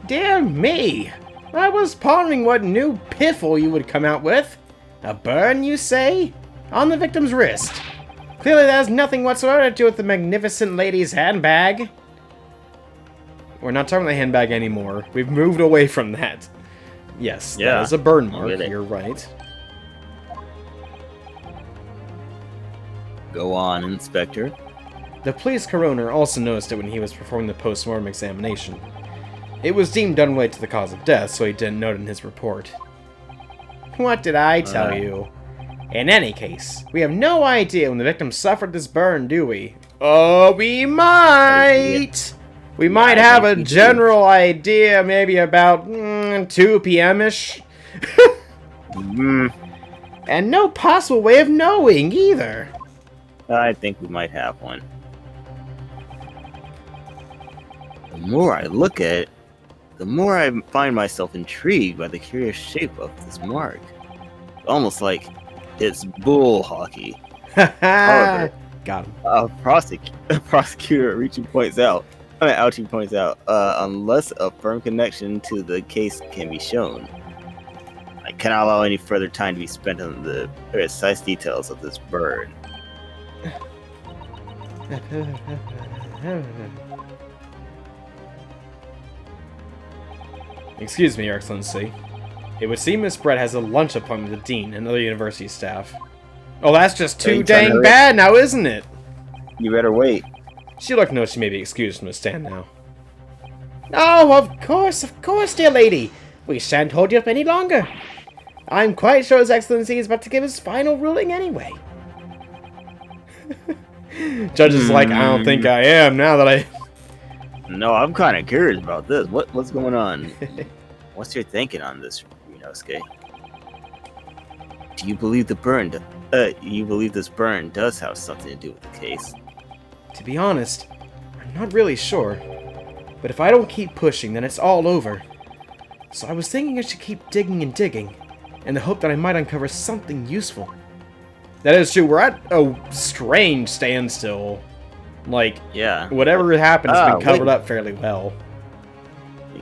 A: Dear me! I was pondering what new piffle you would come out with. A burn, you say? On the victim's wrist. Clearly that has nothing whatsoever to do with the magnificent lady's handbag. We're not talking about the handbag anymore. We've moved away from that. Yes, that is a burn mark. You're right.
B: Go on, Inspector.
A: The police coroner also noticed it when he was performing the post-mortem examination. It was deemed unrelated to the cause of death, so he didn't note it in his report. What did I tell you? In any case, we have no idea when the victim suffered this burn, do we? Oh, we might! We might have a general idea, maybe about 2 p.m.-ish. And no possible way of knowing, either.
B: I think we might have one. The more I look at it, the more I find myself intrigued by the curious shape of this mark. Almost like it's bull hockey. However,
A: got him.
B: A prosecutor Ouchie points out, unless a firm connection to the case can be shown, I cannot allow any further time to be spent on the precise details of this burn.
A: Excuse me, Your Excellency. It would seem Miss Brett has a lunch appointment with the dean and other university staff. Oh, that's just too dang bad now, isn't it?
B: You better wait.
A: She looked no, she may be excused from the stand now. Oh, of course, dear lady. We shan't hold you up any longer. I'm quite sure His Excellency is about to give his final ruling anyway. Judge is like, I don't think I am now that I...
B: No, I'm kind of curious about this. What's going on? What's your thinking on this, Ryunosuke? Do you believe you believe this burn does have something to do with the case?
A: To be honest, I'm not really sure. But if I don't keep pushing, then it's all over. So I was thinking I should keep digging and digging, in the hope that I might uncover something useful. That is true, we're at a strange standstill. Like,
B: Yeah.
A: whatever happened has been covered up fairly well.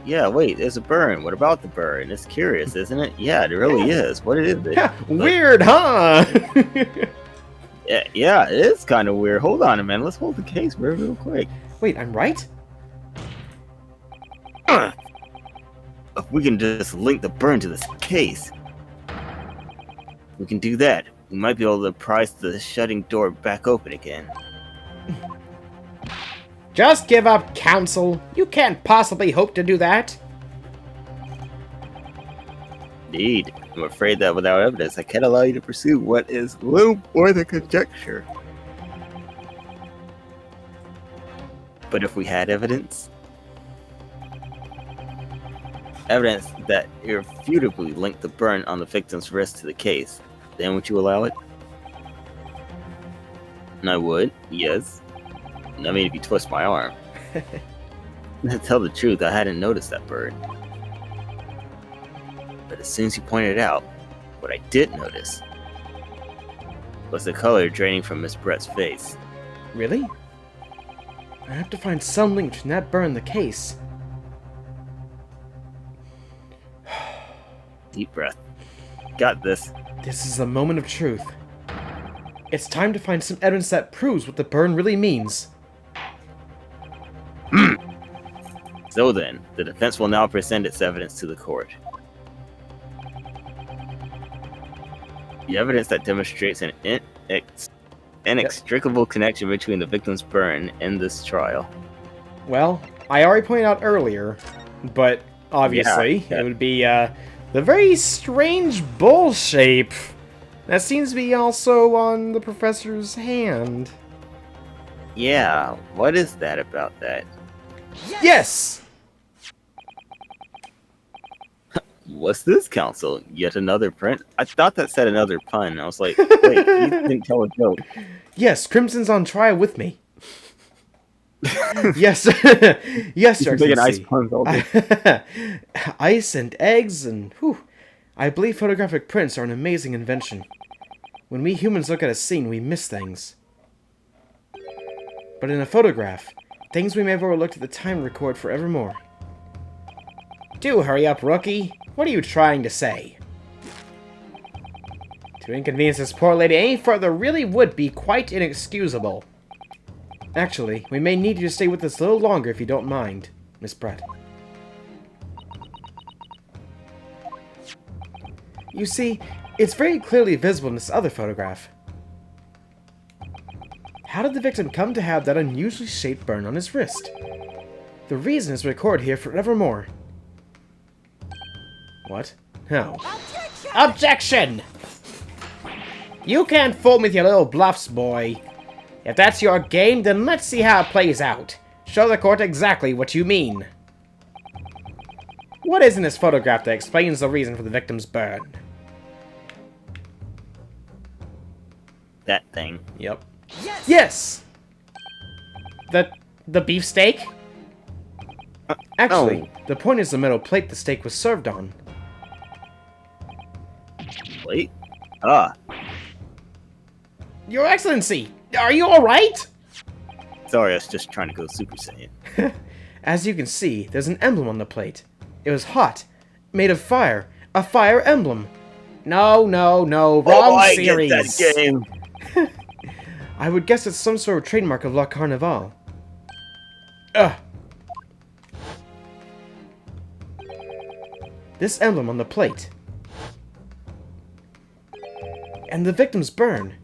B: Yeah, wait, there's a burn. What about the burn? It's curious, isn't it? Yeah, it really is. What is it?
A: Weird, huh?
B: Yeah, it is kind of weird. Hold on a minute. Let's hold the case real quick.
A: Wait, I'm right?
B: If we can just link the burn to this case, we can do that. We might be able to prise the shutting door back open again.
A: Just give up, Council. You can't possibly hope to do that.
B: Indeed. I'm afraid that without evidence, I can't allow you to pursue what is little more than conjecture. But if we had evidence that irrefutably linked the burn on the victim's wrist to the case, then would you allow it? And I would, yes. I mean, if you twist my arm. To tell the truth, I hadn't noticed that burn. But as soon as you pointed it out, what I did notice was the color draining from Miss Brett's face.
A: Really? I have to find some link between that burn and the case.
B: Deep breath. Got this.
A: This is the moment of truth. It's time to find some evidence that proves what the burn really means.
B: So then, the defense will now present its evidence to the court. The evidence that demonstrates an inextricable connection between the victim's burn and this trial.
A: Well, I already pointed out earlier, but obviously
B: Yeah.
A: it would be the very strange bull shape that seems to be also on the professor's hand.
B: Yeah, what is that about that?
A: Yes!
B: What's this, Council? Yet another print? I thought that said another pun. I was like, wait, you didn't tell a joke.
A: Yes, Crimson's on trial with me. Yes, yes, Your
B: Making ice
A: Excellency.
B: puns all day.
A: Ice and eggs and whew. I believe photographic prints are an amazing invention. When we humans look at a scene, we miss things. But in a photograph, things we may have overlooked at the time record forevermore. Do hurry up, rookie. What are you trying to say? To inconvenience this poor lady any further really would be quite inexcusable. Actually, we may need you to stay with us a little longer if you don't mind, Miss Brett. You see, it's very clearly visible in this other photograph. How did the victim come to have that unusually shaped burn on his wrist? The reason is recorded here forevermore. What? How? Objection! You can't fool me with your little bluffs, boy. If that's your game, then let's see how it plays out. Show the court exactly what you mean. What is in this photograph that explains the reason for the victim's burn?
B: That thing.
A: Yep. Yes! The beefsteak? Actually, the point is the metal plate the steak was served on.
B: Wait. Ah.
A: Your Excellency, are you alright?
B: Sorry, I was just trying to go Super Saiyan.
A: As you can see, there's an emblem on the plate. It was hot, made of fire, a fire emblem. No, wrong series.
B: I get that game.
A: I would guess it's some sort of trademark of La Carnival. Ugh. This emblem on the plate. And the victim's burn.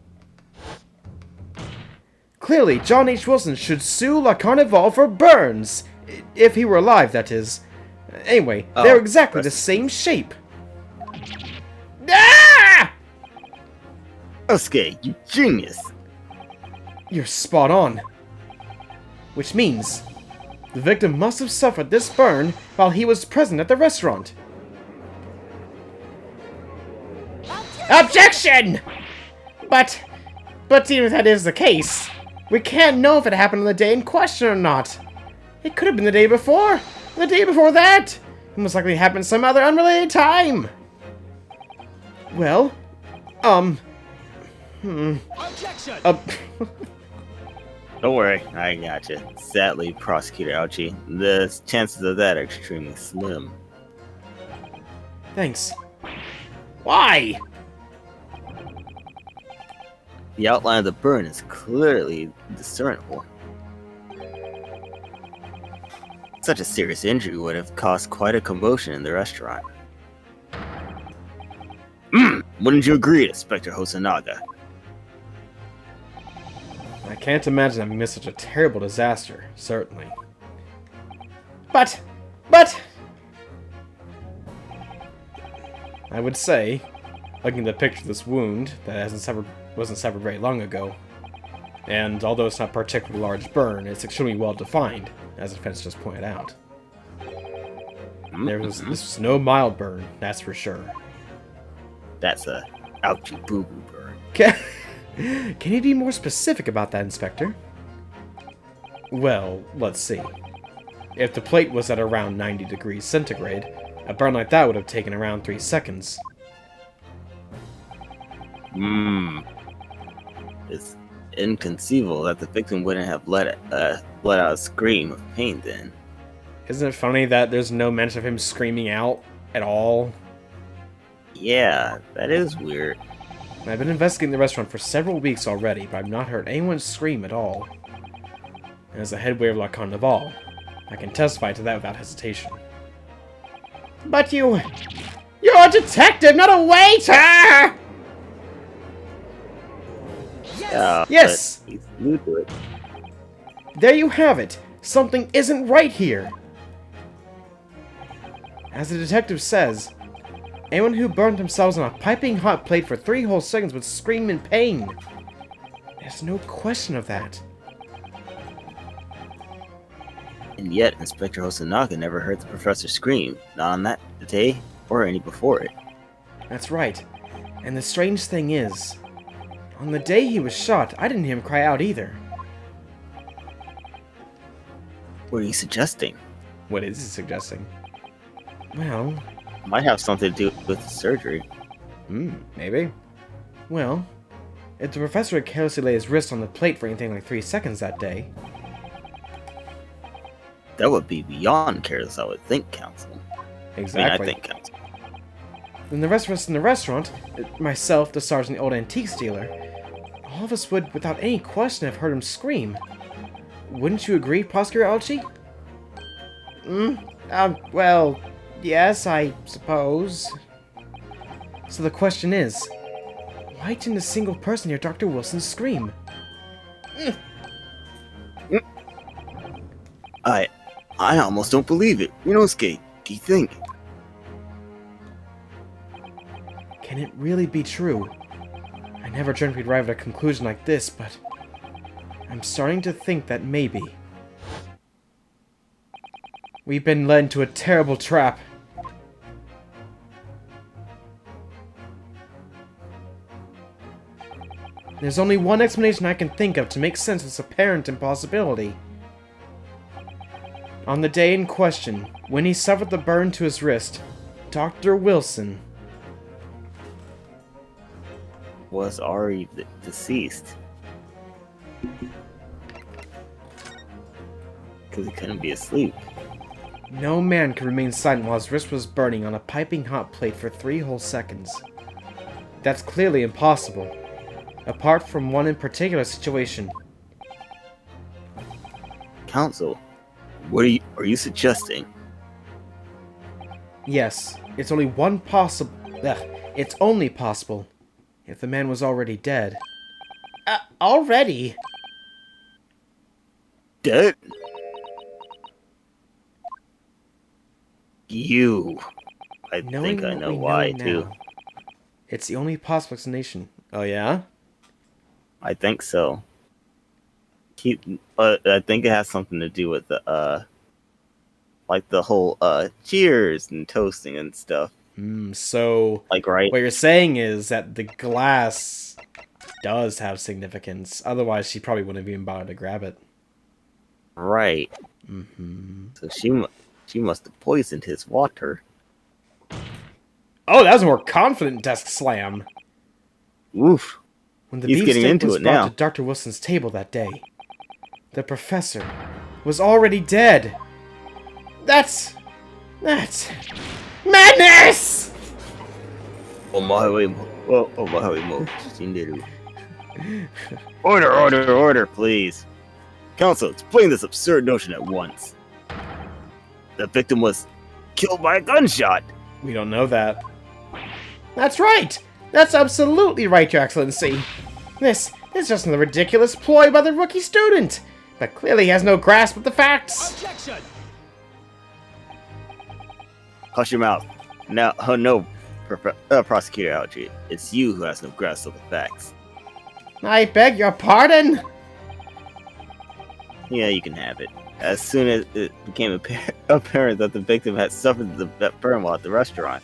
A: Clearly, John H. Wilson should sue La Carnival for burns. If he were alive, that is. Anyway, they're exactly the same shape. Ah!
B: Osuke, you genius.
A: You're spot on. Which means the victim must have suffered this burn while he was present at the restaurant. Objection! But even if that is the case, we can't know if it happened on the day in question or not. It could have been the day before, or the day before that. It most likely happened some other unrelated time. Well,
C: Objection!
B: Don't worry, I gotcha. Sadly, Prosecutor Ouchie, the chances of that are extremely slim.
A: Thanks. Why?
B: The outline of the burn is clearly discernible. Such a serious injury would have caused quite a commotion in the restaurant. Wouldn't you agree, Inspector Hosonaga?
A: I can't imagine having missed such a terrible disaster, certainly. But... I would say, looking at the picture of this wound that wasn't severed very long ago, and although it's not a particularly large burn, it's extremely well defined, as the defense just pointed out. This was no mild burn, that's for sure.
B: That's a ouchie boo-boo burn.
A: Can you be more specific about that, Inspector? Well, let's see. If the plate was at around 90 degrees centigrade, a burn like that would have taken around 3 seconds.
B: It's inconceivable that the victim wouldn't have let out a scream of pain then.
A: Isn't it funny that there's no mention of him screaming out at all?
B: Yeah, that is weird.
A: I've been investigating the restaurant for several weeks already, but I've not heard anyone scream at all. And as the head waiter of La Carnival, I can testify to that without hesitation. But you're a detective, not a waiter! Yes!
B: But he's new to it.
A: There you have it! Something isn't right here! As the detective says, anyone who burned themselves on a piping hot plate for 3 whole seconds would scream in pain. There's no question of that.
B: And yet, Inspector Hosonaga never heard the professor scream, not on that day or any before it.
A: That's right. And the strange thing is, on the day he was shot, I didn't hear him cry out either.
B: What are you suggesting?
A: What is he suggesting? Well...
B: Might have something to do with the surgery.
A: Maybe. Well, if the professor had carelessly laid his wrist on the plate for anything like 3 seconds that day...
B: That would be beyond careless, I would think, Counsel.
A: Exactly.
B: I think, Counsel.
A: Then the rest of us in the restaurant, myself, the sergeant, the old antiques dealer, all of us would, without any question, have heard him scream. Wouldn't you agree, Prosecutor Alchi? Well, yes, I suppose. So the question is, why didn't a single person hear Dr. Wilson scream?
B: I almost don't believe it. Rinosuke, do you think?
A: Can it really be true? I never dreamt we'd arrive at a conclusion like this, but I'm starting to think that maybe we've been led into a terrible trap. There's only one explanation I can think of to make sense of this apparent impossibility. On the day in question, when he suffered the burn to his wrist, Dr. Wilson
B: was already deceased. Because he couldn't be asleep.
A: No man could remain silent while his wrist was burning on a piping hot plate for 3 whole seconds. That's clearly impossible, apart from one in particular situation.
B: Counsel, what are you suggesting?
A: Yes, it's only one possible... it's only possible if the man was already dead. Already?
B: Dead? I
A: Knowing
B: think I
A: what
B: know
A: we
B: why,
A: know
B: too.
A: now, it's the only possible explanation. Oh, yeah?
B: I think so. I think it has something to do with the like the whole cheers and toasting and stuff.
A: So
B: Like, right?
A: what you're saying is that the glass does have significance. Otherwise, she probably wouldn't have even bothered to grab it.
B: Right. So she must have poisoned his water.
A: Oh, that was a more confident desk slam.
B: Oof.
A: When the
B: He's getting
A: beefsteak
B: into
A: was
B: it
A: brought
B: now.
A: to Dr. Wilson's table that day, the professor was already dead. That's madness!
B: Order, please. Council, explain this absurd notion at once. The victim was killed by a gunshot.
A: We don't know that. That's right! That's absolutely right, Your Excellency. This is just another ridiculous ploy by the rookie student, but clearly he has no grasp of the facts.
C: Objection!
B: Hush your mouth. Now, no, Prosecutor Algie. It's you who has no grasp of the facts.
A: I beg your pardon?
B: Yeah, you can have it. As soon as it became apparent that the victim had suffered the burn while at the restaurant,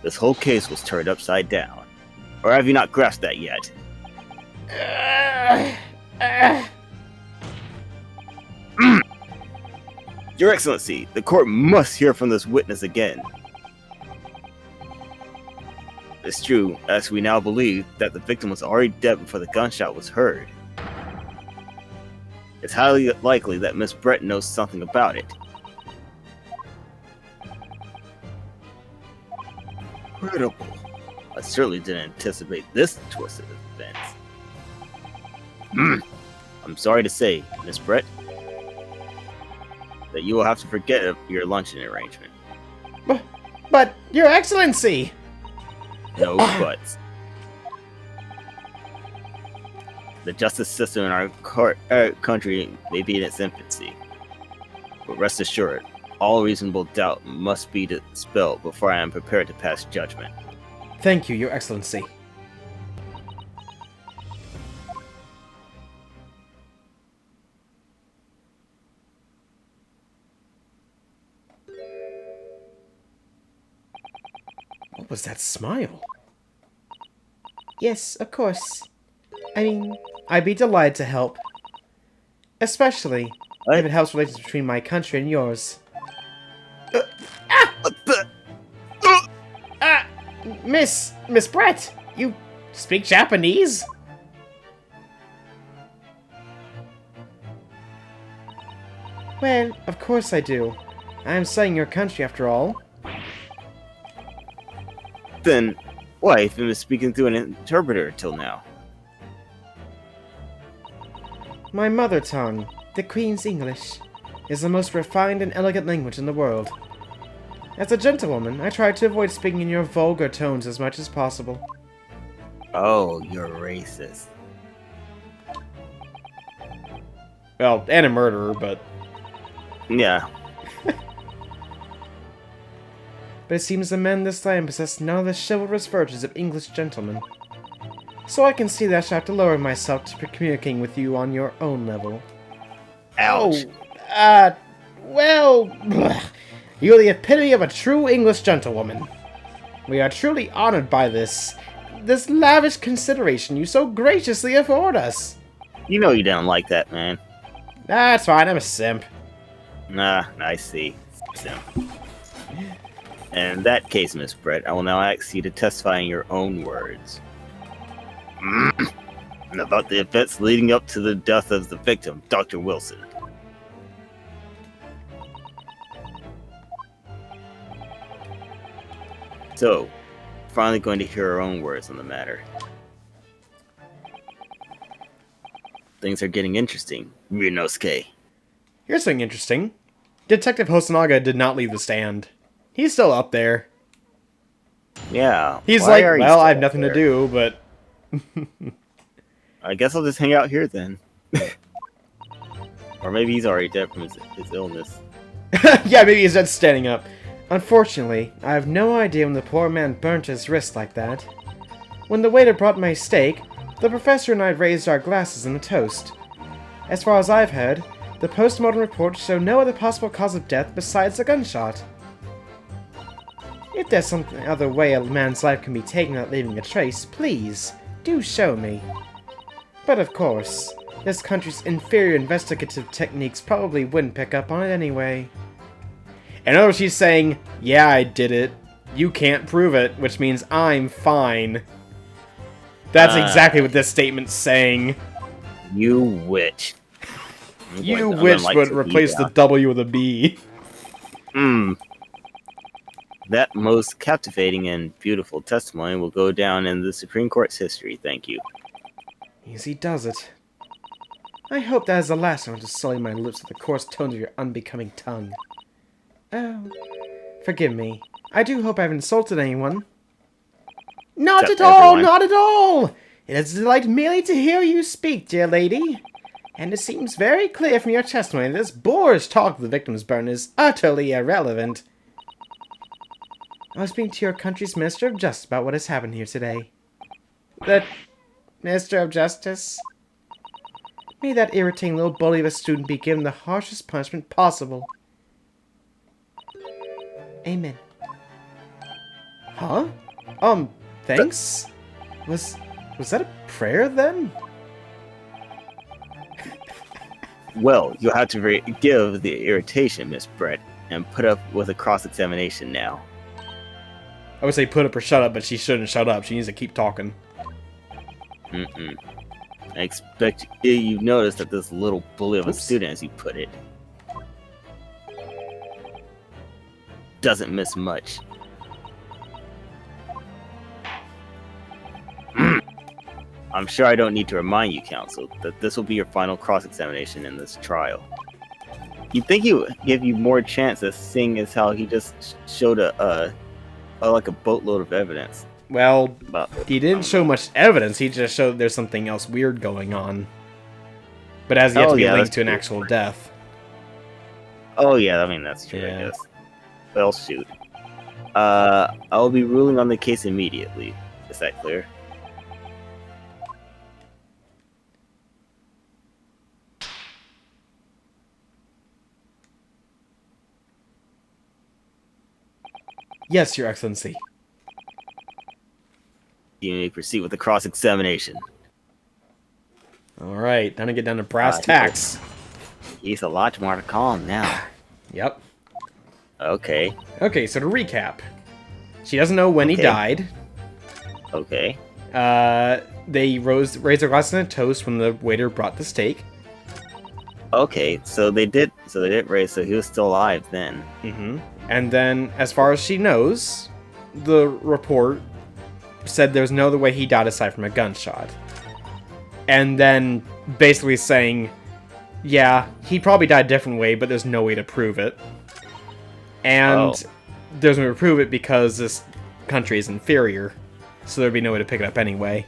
B: this whole case was turned upside down. Or have you not grasped that yet? Your Excellency, the court must hear from this witness again. It's true, as we now believe that the victim was already dead before the gunshot was heard. It's highly likely that Miss Brett knows something about it. Incredible. I certainly didn't anticipate this twist of events. I'm sorry to say, Miss Brett, that you will have to forget your luncheon arrangement.
A: But, Your Excellency!
B: No buts. The justice system in our country may be in its infancy, but rest assured, all reasonable doubt must be dispelled before I am prepared to pass judgment.
A: Thank you, Your Excellency. What was that smile? Yes, of course. I mean, I'd be delighted to help. Especially if it helps relations between my country and yours. Miss Brett, you speak Japanese? Well, of course I do. I am studying your country after all.
B: Then, why have you been speaking through an interpreter till now?
A: My mother tongue, the Queen's English, is the most refined and elegant language in the world. As a gentlewoman, I try to avoid speaking in your vulgar tones as much as possible.
B: Oh, you're racist.
A: Well, and a murderer, but...
B: Yeah.
A: But it seems the men this time possess none of the chivalrous virtues of English gentlemen. So I can see that I shall have to lower myself to communicating with you on your own level.
B: Ouch.
A: Well... You're the epitome of a true English gentlewoman. We are truly honored by this lavish consideration you so graciously afford us.
B: You know you don't like that, man.
A: That's fine, I'm a simp.
B: Nah, I see. Simp. And in that case, Miss Brett, I will now ask you to testify in your own words. About the events leading up to the death of the victim, Dr. Wilson. So, finally going to hear our own words on the matter. Things are getting interesting, Ryunosuke.
A: Here's something interesting. Detective Hosonaga did not leave the stand. He's still up there.
B: Yeah.
A: He's
B: why
A: like,
B: are you
A: well,
B: still
A: I have
B: up
A: nothing
B: there?
A: to do, but...
B: I guess I'll just hang out here then. Or maybe he's already dead from his illness.
A: Yeah, maybe he's just standing up. Unfortunately, I have no idea when the poor man burnt his wrist like that. When the waiter brought my steak, The professor and I raised our glasses in a toast. As far as I've heard, the post-mortem reports show no other possible cause of death besides a gunshot. If there's some other way a man's life can be taken without leaving a trace, please, do show me. But of course, this country's inferior investigative techniques probably wouldn't pick up on it anyway. In other words, she's saying, yeah, I did it. You can't prove it, which means I'm fine. That's exactly what this statement's saying.
B: You witch.
A: You witch would replace the W with a B.
B: That most captivating and beautiful testimony will go down in the Supreme Court's history, thank you.
A: Easy does it. I hope that is the last time to sully my lips with the coarse tones of your unbecoming tongue. Oh, forgive me. I do hope I haven't insulted anyone. Not at all, not at all! It is a delight merely to hear you speak, dear lady. And it seems very clear from your testimony that this boorish talk of the victim's burn is utterly irrelevant. I was speaking to your country's Minister of Justice about what has happened here today. The Minister of Justice? May that irritating little bully of a student be given the harshest punishment possible. Amen. Huh? Thanks? Was that a prayer, then?
B: Well, you'll have to forgive the irritation, Miss Brett, and put up with a cross-examination now.
A: I would say put up or shut up, but she shouldn't shut up. She needs to keep talking.
B: I expect you've noticed that this little bully of a student, as you put it, doesn't miss much. I'm sure I don't need to remind you, counsel, that this will be your final cross-examination in this trial. You'd think he would give you more chances, seeing as how he just showed like a boatload of evidence.
A: Well, he didn't show much evidence, he just showed there's something else weird going on. But as yet to be linked to an actual death.
B: Oh yeah, I mean, that's true, I guess. Well, shoot. I'll be ruling on the case immediately. Is that clear?
A: Yes, Your Excellency.
B: You may proceed with the cross-examination.
A: Alright, time to get down to brass tacks.
B: He's a lot more calm now.
A: Yep.
B: Okay.
A: Okay, so to recap. She doesn't know when he died.
B: Okay.
A: They raised their glasses in a toast when the waiter brought the steak.
B: Okay, so they did raise, so he was still alive then.
A: Mm-hmm. And then, as far as she knows, the report said there's no other way he died aside from a gunshot. And then, basically saying, yeah, he probably died a different way, but there's no way to prove it. And there's no way to prove it because this country is inferior, so there'd be no way to pick it up anyway.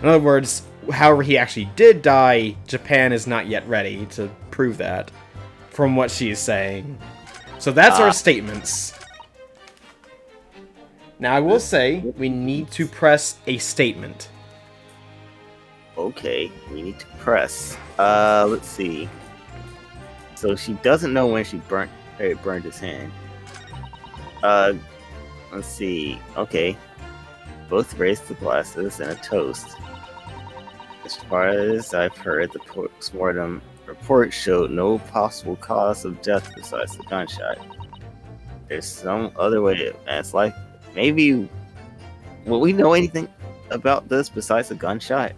A: In other words, however he actually did die, Japan is not yet ready to prove that, from what she's saying. So that's our statements. Now I will say, we need to press a statement.
B: Okay, we need to press. Let's see. So she doesn't know when she burned his hand. Let's see. Okay. Both raised the glasses and a toast. As far as I've heard, the postmortem report showed no possible cause of death besides the gunshot. There's some other way to advance life. Maybe... Will we know anything about this besides the gunshot?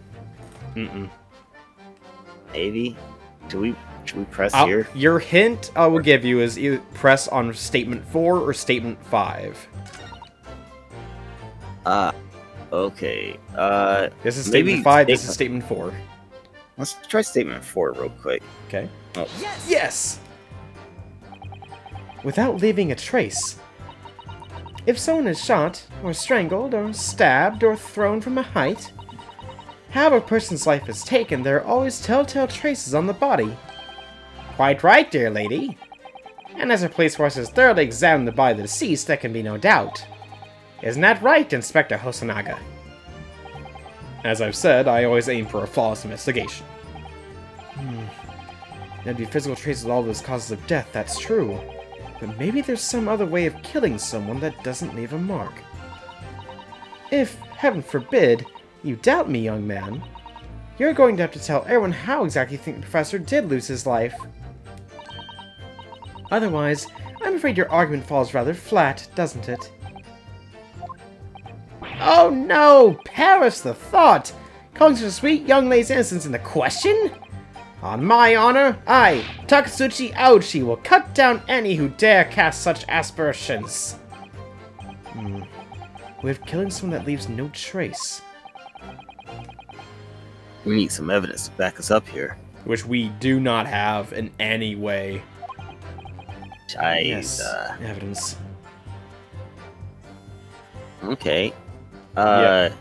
B: Maybe? Should we press here?
A: Your hint I will give you is either press on statement 4 or statement 5.
B: Okay.
A: This is statement 5, this is statement 4.
B: Let's try statement 4 real quick.
A: Okay.
B: Oh.
A: Yes! Without leaving a trace. If someone is shot, or strangled, or stabbed, or thrown from a height, however a person's life is taken, there are always telltale traces on the body. Quite right, dear lady. And as a police force has thoroughly examined the body of the deceased, there can be no doubt. Isn't that right, Inspector Hosonaga? As I've said, I always aim for a flawless investigation. There'd be physical traces of all those causes of death, that's true. But maybe there's some other way of killing someone that doesn't leave a mark. If, heaven forbid, you doubt me, young man, you're going to have to tell everyone how exactly you think the professor did lose his life. Otherwise, I'm afraid your argument falls rather flat, doesn't it? Oh no! Perish the thought! Calling such a sweet young lady's innocence into question? On my honor, I, Takatsuchi Aochi, will cut down any who dare cast such aspersions. With killing someone that leaves no trace.
B: We need some evidence to back us up here.
A: Which we do not have in any way.
B: Yes,
A: evidence.
B: Okay.
A: Yeah.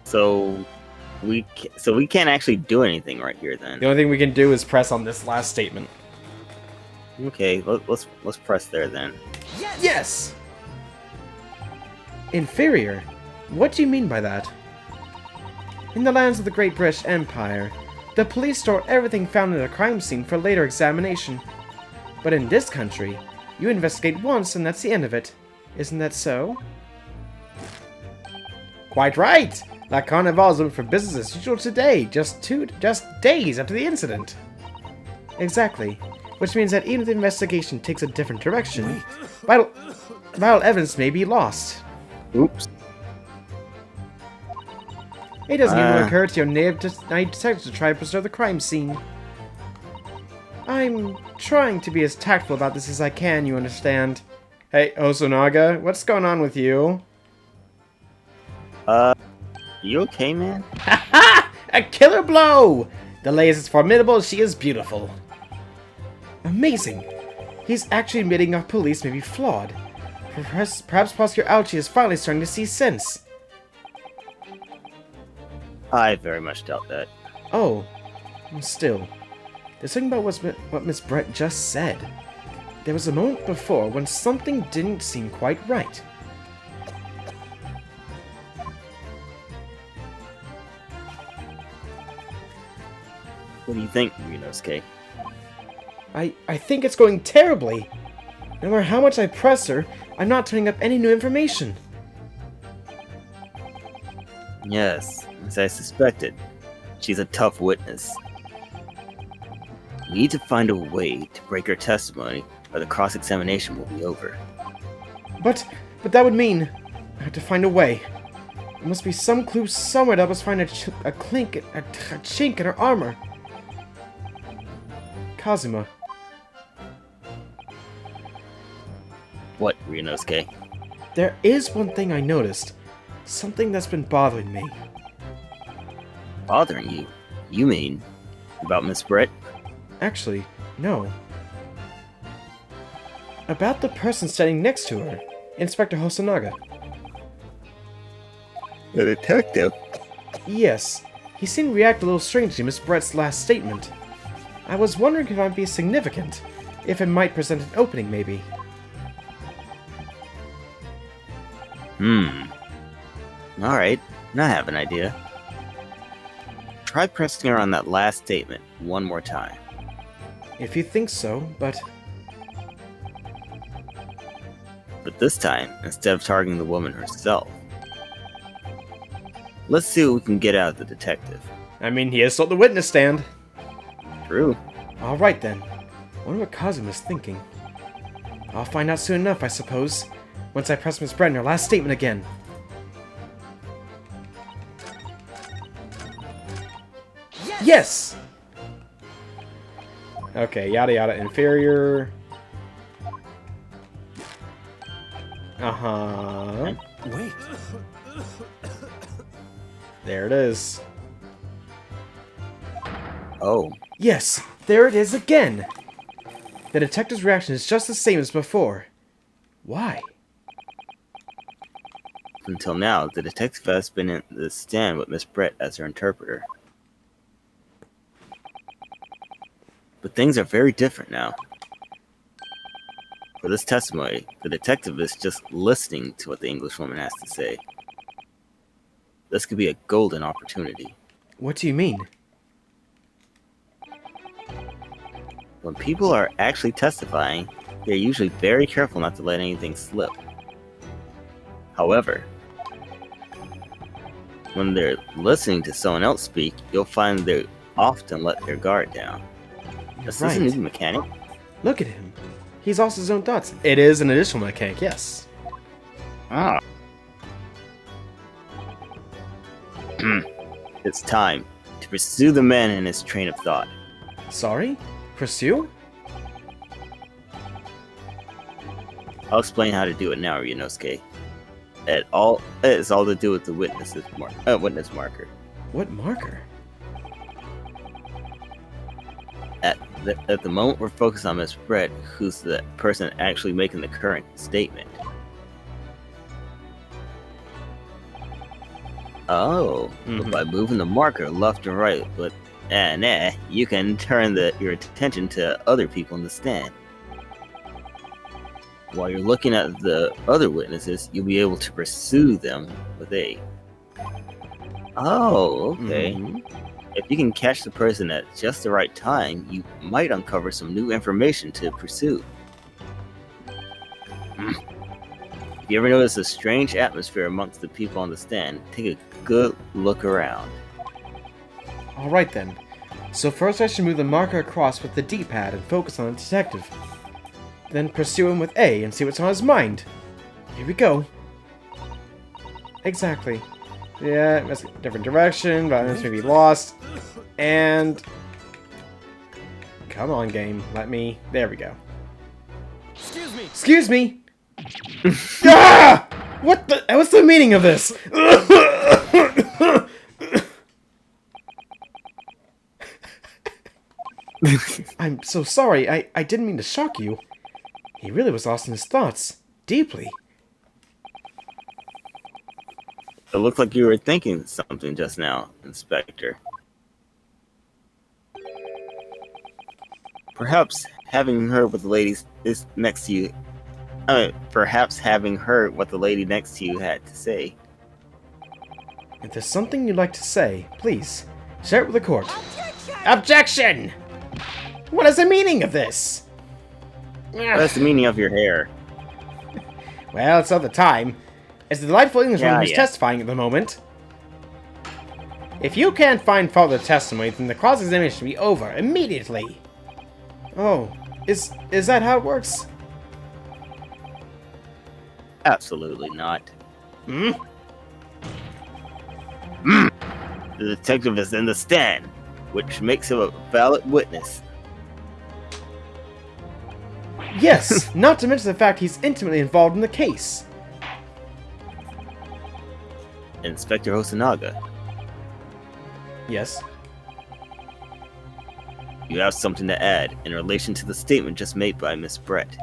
B: So we can't actually do anything right here then.
A: The only thing we can do is press on this last statement.
B: Okay, let's press there then.
A: Yes! Inferior? What do you mean by that? In the lands of the Great British Empire, the police store everything found at a crime scene for later examination. But in this country, you investigate once and that's the end of it. Isn't that so? Quite right! La Carnival's open for business as usual today, just days after the incident. Exactly. Which means that even if the investigation takes a different direction, vital evidence may be lost.
B: Oops.
A: It doesn't even occur to your native detective to try to preserve the crime scene. I'm trying to be as tactful about this as I can, you understand. Hey, Hosonaga, what's going on with you?
B: You okay, man?
A: Ha! A killer blow! The lady is as formidable as she is beautiful. Amazing. He's actually admitting our police may be flawed. Perhaps Prosecutor Aochi is finally starting to see sense.
B: I very much doubt that.
A: Oh, still. There's something about what Miss Brett just said. There was a moment before when something didn't seem quite right.
B: What do you think, Ryunosuke?
A: I think it's going terribly. No matter how much I press her, I'm not turning up any new information.
B: Yes, as I suspected. She's a tough witness. We need to find a way to break her testimony, or the cross-examination will be over.
A: But that would mean I have to find a way. There must be some clue somewhere to help us find a chink in her armor. Kazuma.
B: What, Ryunosuke?
A: There is one thing I noticed. Something that's been bothering me.
B: Bothering you? You mean about Miss Brett?
A: Actually, no. About the person standing next to her, Inspector Hosonaga.
B: The detective?
A: Yes, he seemed to react a little strangely to Miss Brett's last statement. I was wondering if it might be significant, if it might present an opening, maybe.
B: Alright, now I have an idea. Try pressing her on that last statement one more time.
A: If you think so, but
B: this time, instead of targeting the woman herself. Let's see what we can get out of the detective.
A: I mean, he is still at the witness stand.
B: True.
A: Alright then. Wonder what Kazuma's thinking. I'll find out soon enough, I suppose, once I press Miss Brett in her last statement again. Yes! Okay, yada yada, inferior. Uh-huh.
C: Wait.
A: There it is.
B: Oh.
A: Yes, there it is again! The detective's reaction is just the same as before. Why?
B: Until now, the detective has been in the stand with Miss Brett as her interpreter. But things are very different now. For this testimony, the detective is just listening to what the Englishwoman has to say. This could be a golden opportunity.
A: What do you mean?
B: When people are actually testifying, they're usually very careful not to let anything slip. However, when they're listening to someone else speak, you'll find they often let their guard down. Is this a new mechanic?
A: Look at him. He's also his own thoughts. It is an additional mechanic, yes.
B: Ah. It's time to pursue the man in his train of thought.
A: Sorry? Pursue?
B: I'll explain how to do it now, Ryunosuke. It's all to do with the witness marker.
A: What marker?
B: At the moment, we're focused on Miss Brett, who's the person actually making the current statement. Oh, but by moving the marker left and right, you can turn your attention to other people in the stand. While you're looking at the other witnesses, you'll be able to pursue them with A. Oh, okay. If you can catch the person at just the right time, you might uncover some new information to pursue. If you ever notice a strange atmosphere amongst the people on the stand, take a good look around.
A: Alright then. So first I should move the marker across with the D-pad and focus on the detective. Then pursue him with A and see what's on his mind. Here we go. Exactly. Yeah, it must be a different direction, but this may be lost. And... Come on, game. Let me... There we go.
C: Excuse me!
A: Excuse me! Ah! What the... What's the meaning of this? I'm so sorry. I didn't mean to shock you. He really was lost in his thoughts. Deeply.
B: It looked like you were thinking something just now, Inspector. Perhaps having heard what the lady next to you had to say.
A: If there's something you'd like to say, please, share it with the court. Objection! What is the meaning of this?
B: What's the meaning of your hair?
A: Well, it's not the time. It's the delightful Englishman who's testifying at the moment. If you can't find fault with the testimony, then the cross-examination should be over immediately. Oh, is that how it works?
B: Absolutely not.
A: Hmm?
B: The detective is in the stand, which makes him a valid witness.
A: Yes, not to mention the fact he's intimately involved in the case.
B: Inspector Hosonaga,
A: Yes.
B: you have something to add in relation to the statement just made by Miss Brett.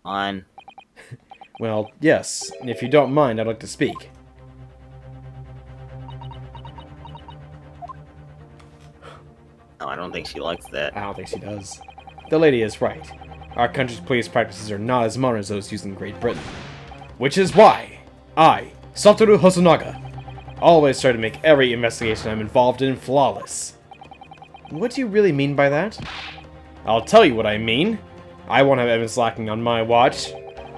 B: On.
A: Well, yes. If you don't mind, I'd like to speak.
B: No, I don't think she likes that.
A: I don't think she does. The lady is right. Our country's police practices are not as modern as those used in Great Britain. Which is why I, Satoru Hosonaga, always try to make every investigation I'm involved in flawless. What do you really mean by that? I'll tell you what I mean. I won't have evidence lacking on my watch.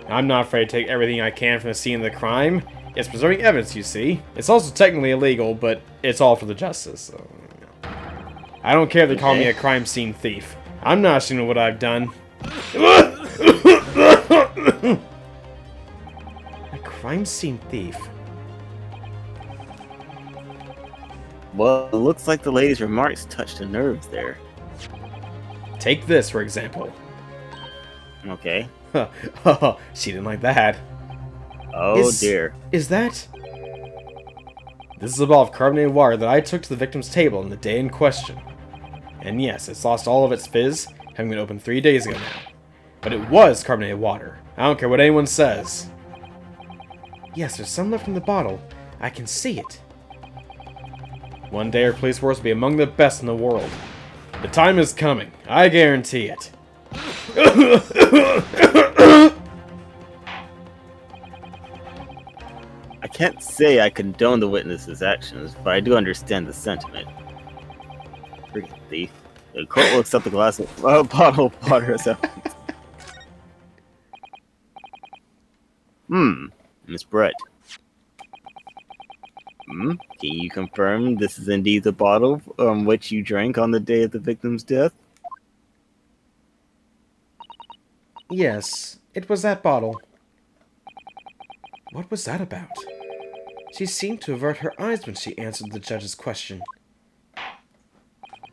A: I'm not afraid to take everything I can from the scene of the crime. It's preserving evidence, you see. It's also technically illegal, but it's all for the justice. So, I don't care if they call me a crime scene thief. I'm not ashamed of what I've done. A crime scene thief?
B: Well, it looks like the lady's remarks touched the nerves there.
A: Take this, for example.
B: Okay.
A: She didn't like that.
B: Oh dear.
A: Is that... This is a bottle of carbonated water that I took to the victim's table on the day in question. And yes, it's lost all of its fizz, having been opened 3 days ago now. But it was carbonated water. I don't care what anyone says. Yes, there's some left in the bottle. I can see it. One day our police force will be among the best in the world. The time is coming. I guarantee it.
B: I can't say I condone the witness's actions, but I do understand the sentiment. Freaking thief. The court looks up the glass of bottle of water as evidence. Miss Brett. Can you confirm this is indeed the bottle from which you drank on the day of the victim's death?
A: Yes, it was that bottle. What was that about? She seemed to avert her eyes when she answered the judge's question.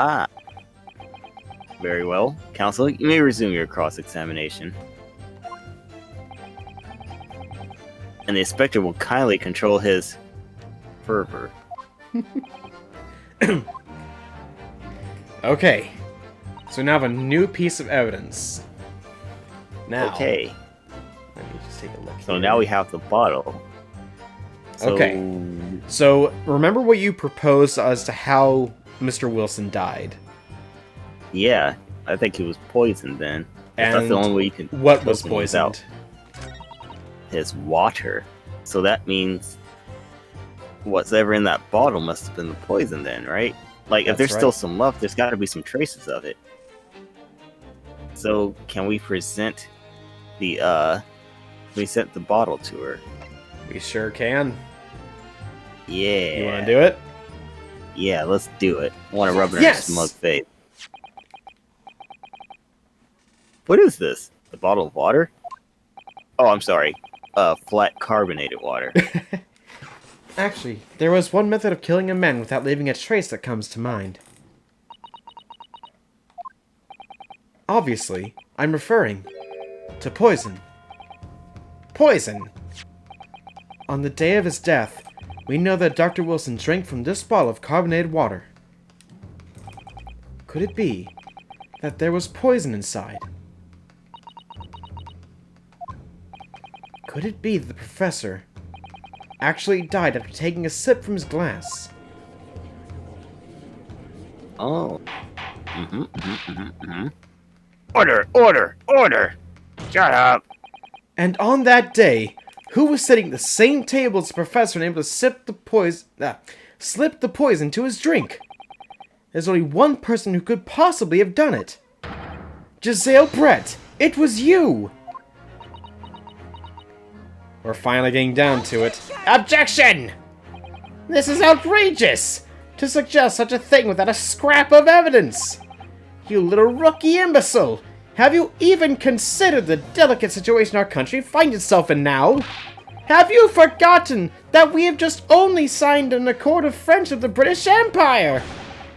B: Ah. Very well. Counsel, you may resume your cross-examination. And the inspector will kindly control his fervor.
A: Okay, so we now have a new piece of evidence. Now,
B: Okay,
A: let me just take a look.
B: so
A: here.
B: now we have the bottle. So,
A: Okay. So, remember what you proposed as to how Mr. Wilson died?
B: yeah, I think he was poisoned then. That's
A: And
B: the only way you can.
A: what was
B: poison without
A: poisoned?
B: his water. So that means what's ever in that bottle must have been the poison then, right? Like, if
A: That's
B: there's
A: right.
B: still some left, there's got to be some traces of it. So, can we present the bottle to her?
A: We sure can.
B: Yeah.
A: You want to do it?
B: Yeah, let's do it. I want to rub it in
A: Yes!
B: her smug face. What is this? A bottle of water? Oh, I'm sorry. Flat carbonated water.
A: Actually, there was one method of killing a man without leaving a trace that comes to mind. Obviously, I'm referring to poison. Poison! On the day of his death, we know that Dr. Wilson drank from this bottle of carbonated water. Could it be that there was poison inside? Could it be that the professor actually died after taking a sip from his glass?
B: Oh. Order! Order! Order! Shut up!
A: And on that day, who was sitting at the same table as the professor and able to slip the poison to his drink? There's only one person who could possibly have done it. Giselle Brett, it was you! We're finally getting down to it. Objection! This is outrageous! To suggest such a thing without a scrap of evidence! You little rookie imbecile! Have you even considered the delicate situation our country finds itself in now? Have you forgotten that we have just only signed an accord of friendship with the British Empire?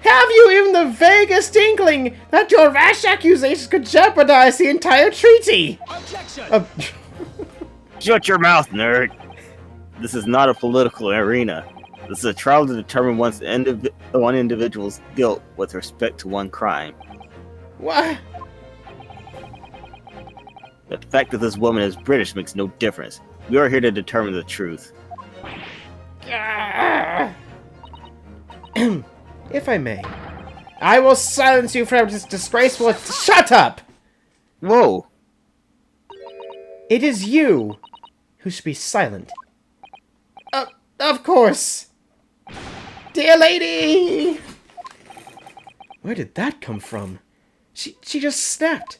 A: Have you even the vaguest inkling that your rash accusations could jeopardize the entire treaty?
C: Objection!
B: Shut your mouth, nerd! This is not a political arena. This is a trial to determine one individual's guilt with respect to one crime.
A: What?
B: The fact that this woman is British makes no difference. We are here to determine the truth.
A: If I may, I will silence you for this disgraceful. Shut up!
B: Whoa!
A: It is you who should be silent. Of course! Dear lady! Where did that come from? She just snapped.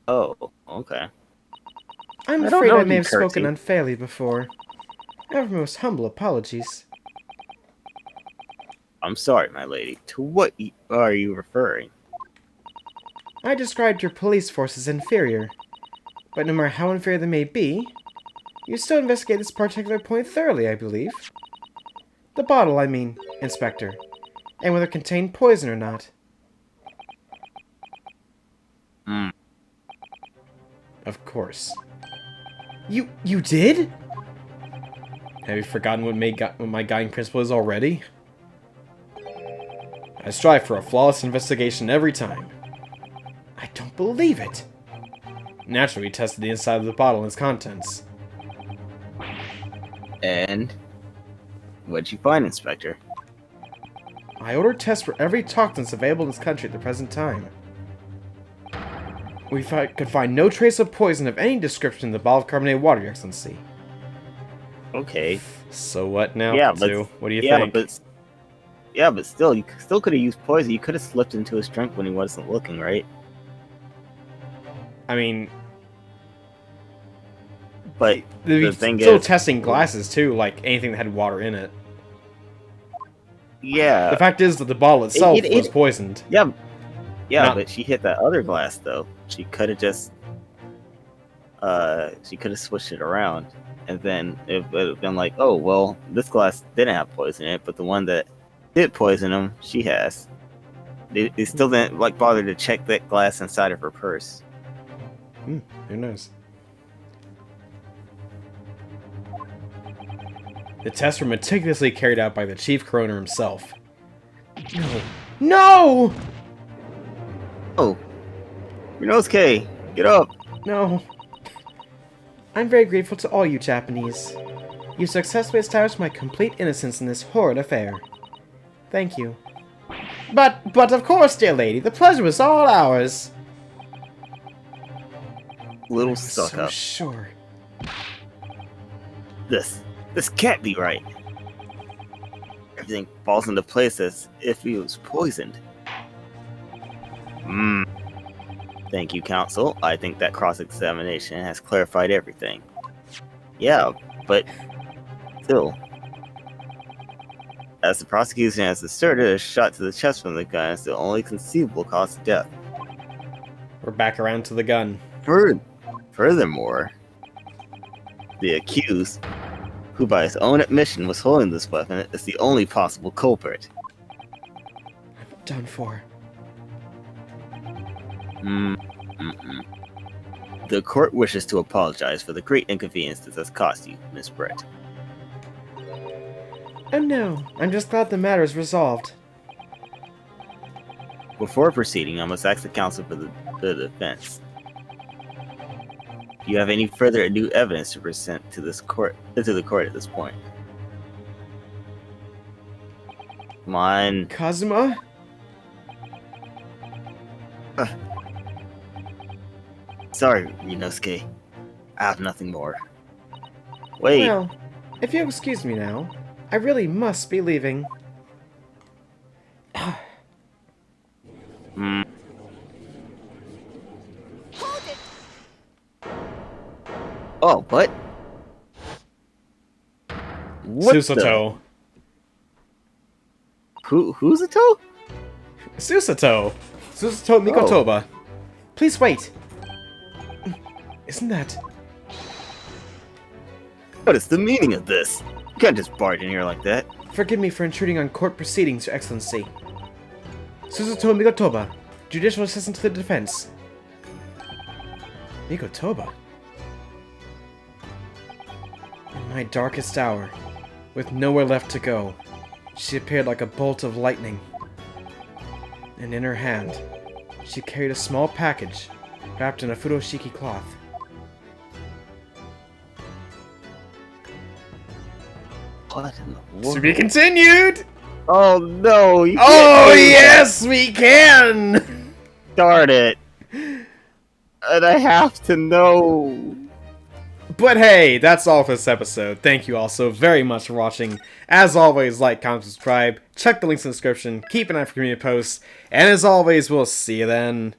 B: Oh, okay.
A: I'm
B: I don't
A: afraid
B: know
A: I
B: if
A: may
B: you
A: have spoken
B: curtsy.
A: unfairly before. I offer most humble apologies.
B: I'm sorry, my lady. To what are you referring?
A: I described your police force as inferior. But no matter how inferior they may be, you still investigate this particular point thoroughly, I believe. The bottle, I mean, Inspector. And whether it contained poison or not. Of course. You did? Have you forgotten what my guiding principle is already? I strive for a flawless investigation every time. I don't believe it. Naturally, we tested the inside of the bottle and its contents.
B: And what'd you find, Inspector?
A: I ordered tests for every toxin available in this country at the present time. could find no trace of poison of any description in the bottle of carbonated water, Your Excellency.
B: Okay.
A: So what now,
B: Yeah,
A: Katsu? What do you
B: yeah,
A: think?
B: but still, you still could have used poison. You could have slipped into his drink when he wasn't looking, right?
A: I mean,
B: But
A: they'd
B: the
A: be
B: thing
A: still
B: is,
A: testing glasses too, like anything that had water in it.
B: yeah,
A: The fact is that the bottle itself
B: it-
A: was poisoned.
B: yeah,
A: Not-
B: but she hit that other glass though. She could have just, she could have switched it around, and then it would have been like, oh well, this glass didn't have poison in it, but the one that did poison him, she has. They still didn't like bother to check that glass inside of her purse.
A: Who knows? The tests were meticulously carried out by the chief coroner himself. No. No!
B: Oh, Rinosuke, get up!
A: No. I'm very grateful to all you Japanese. You successfully established my complete innocence in this horrid affair. Thank you. But of course, dear lady, the pleasure was all ours.
B: Little
A: I'm
B: suck
A: so
B: up.
A: sure.
B: This can't be right. Everything falls into place as if he was poisoned. Thank you, counsel. I think that cross-examination has clarified everything. Yeah, but still. As the prosecution has asserted, a shot to the chest from the gun is the only conceivable cause of death.
A: We're back around to the gun.
B: Furthermore, the accused, who by his own admission was holding this weapon, is the only possible culprit.
A: I'm done for.
B: The court wishes to apologize for the great inconvenience this has caused you, Miss Brett.
A: Oh no, I'm just glad the matter is resolved.
B: Before proceeding, I must ask the counsel for the defense. Do you have any further new evidence to present to the court at this point? Come on.
A: Kazuma?
B: Sorry, Rinosuke. I have nothing more. Wait.
A: Well, if you'll excuse me now, I really must be leaving.
B: Oh, what? What
A: Susato.
B: Who's a toe?
A: Susato! Susato Mikotoba. Please wait. Isn't that...
B: What is the meaning of this? You can't just barge in here like that.
A: Forgive me for intruding on court proceedings, Your Excellency. Susato Mikotoba, judicial assistant to the defense. Mikotoba? In my darkest hour, with nowhere left to go, she appeared like a bolt of lightning. And in her hand, she carried a small package wrapped in a furoshiki cloth.
B: What in the world?
A: To be continued!
B: Oh no! You can't
A: Oh
B: do that.
A: yes, we can!
B: Darn it! And I have to know.
A: But hey, that's all for this episode. Thank you all so very much for watching. As always, like, comment, subscribe, check the links in the description, keep an eye for community posts, and as always, we'll see you then.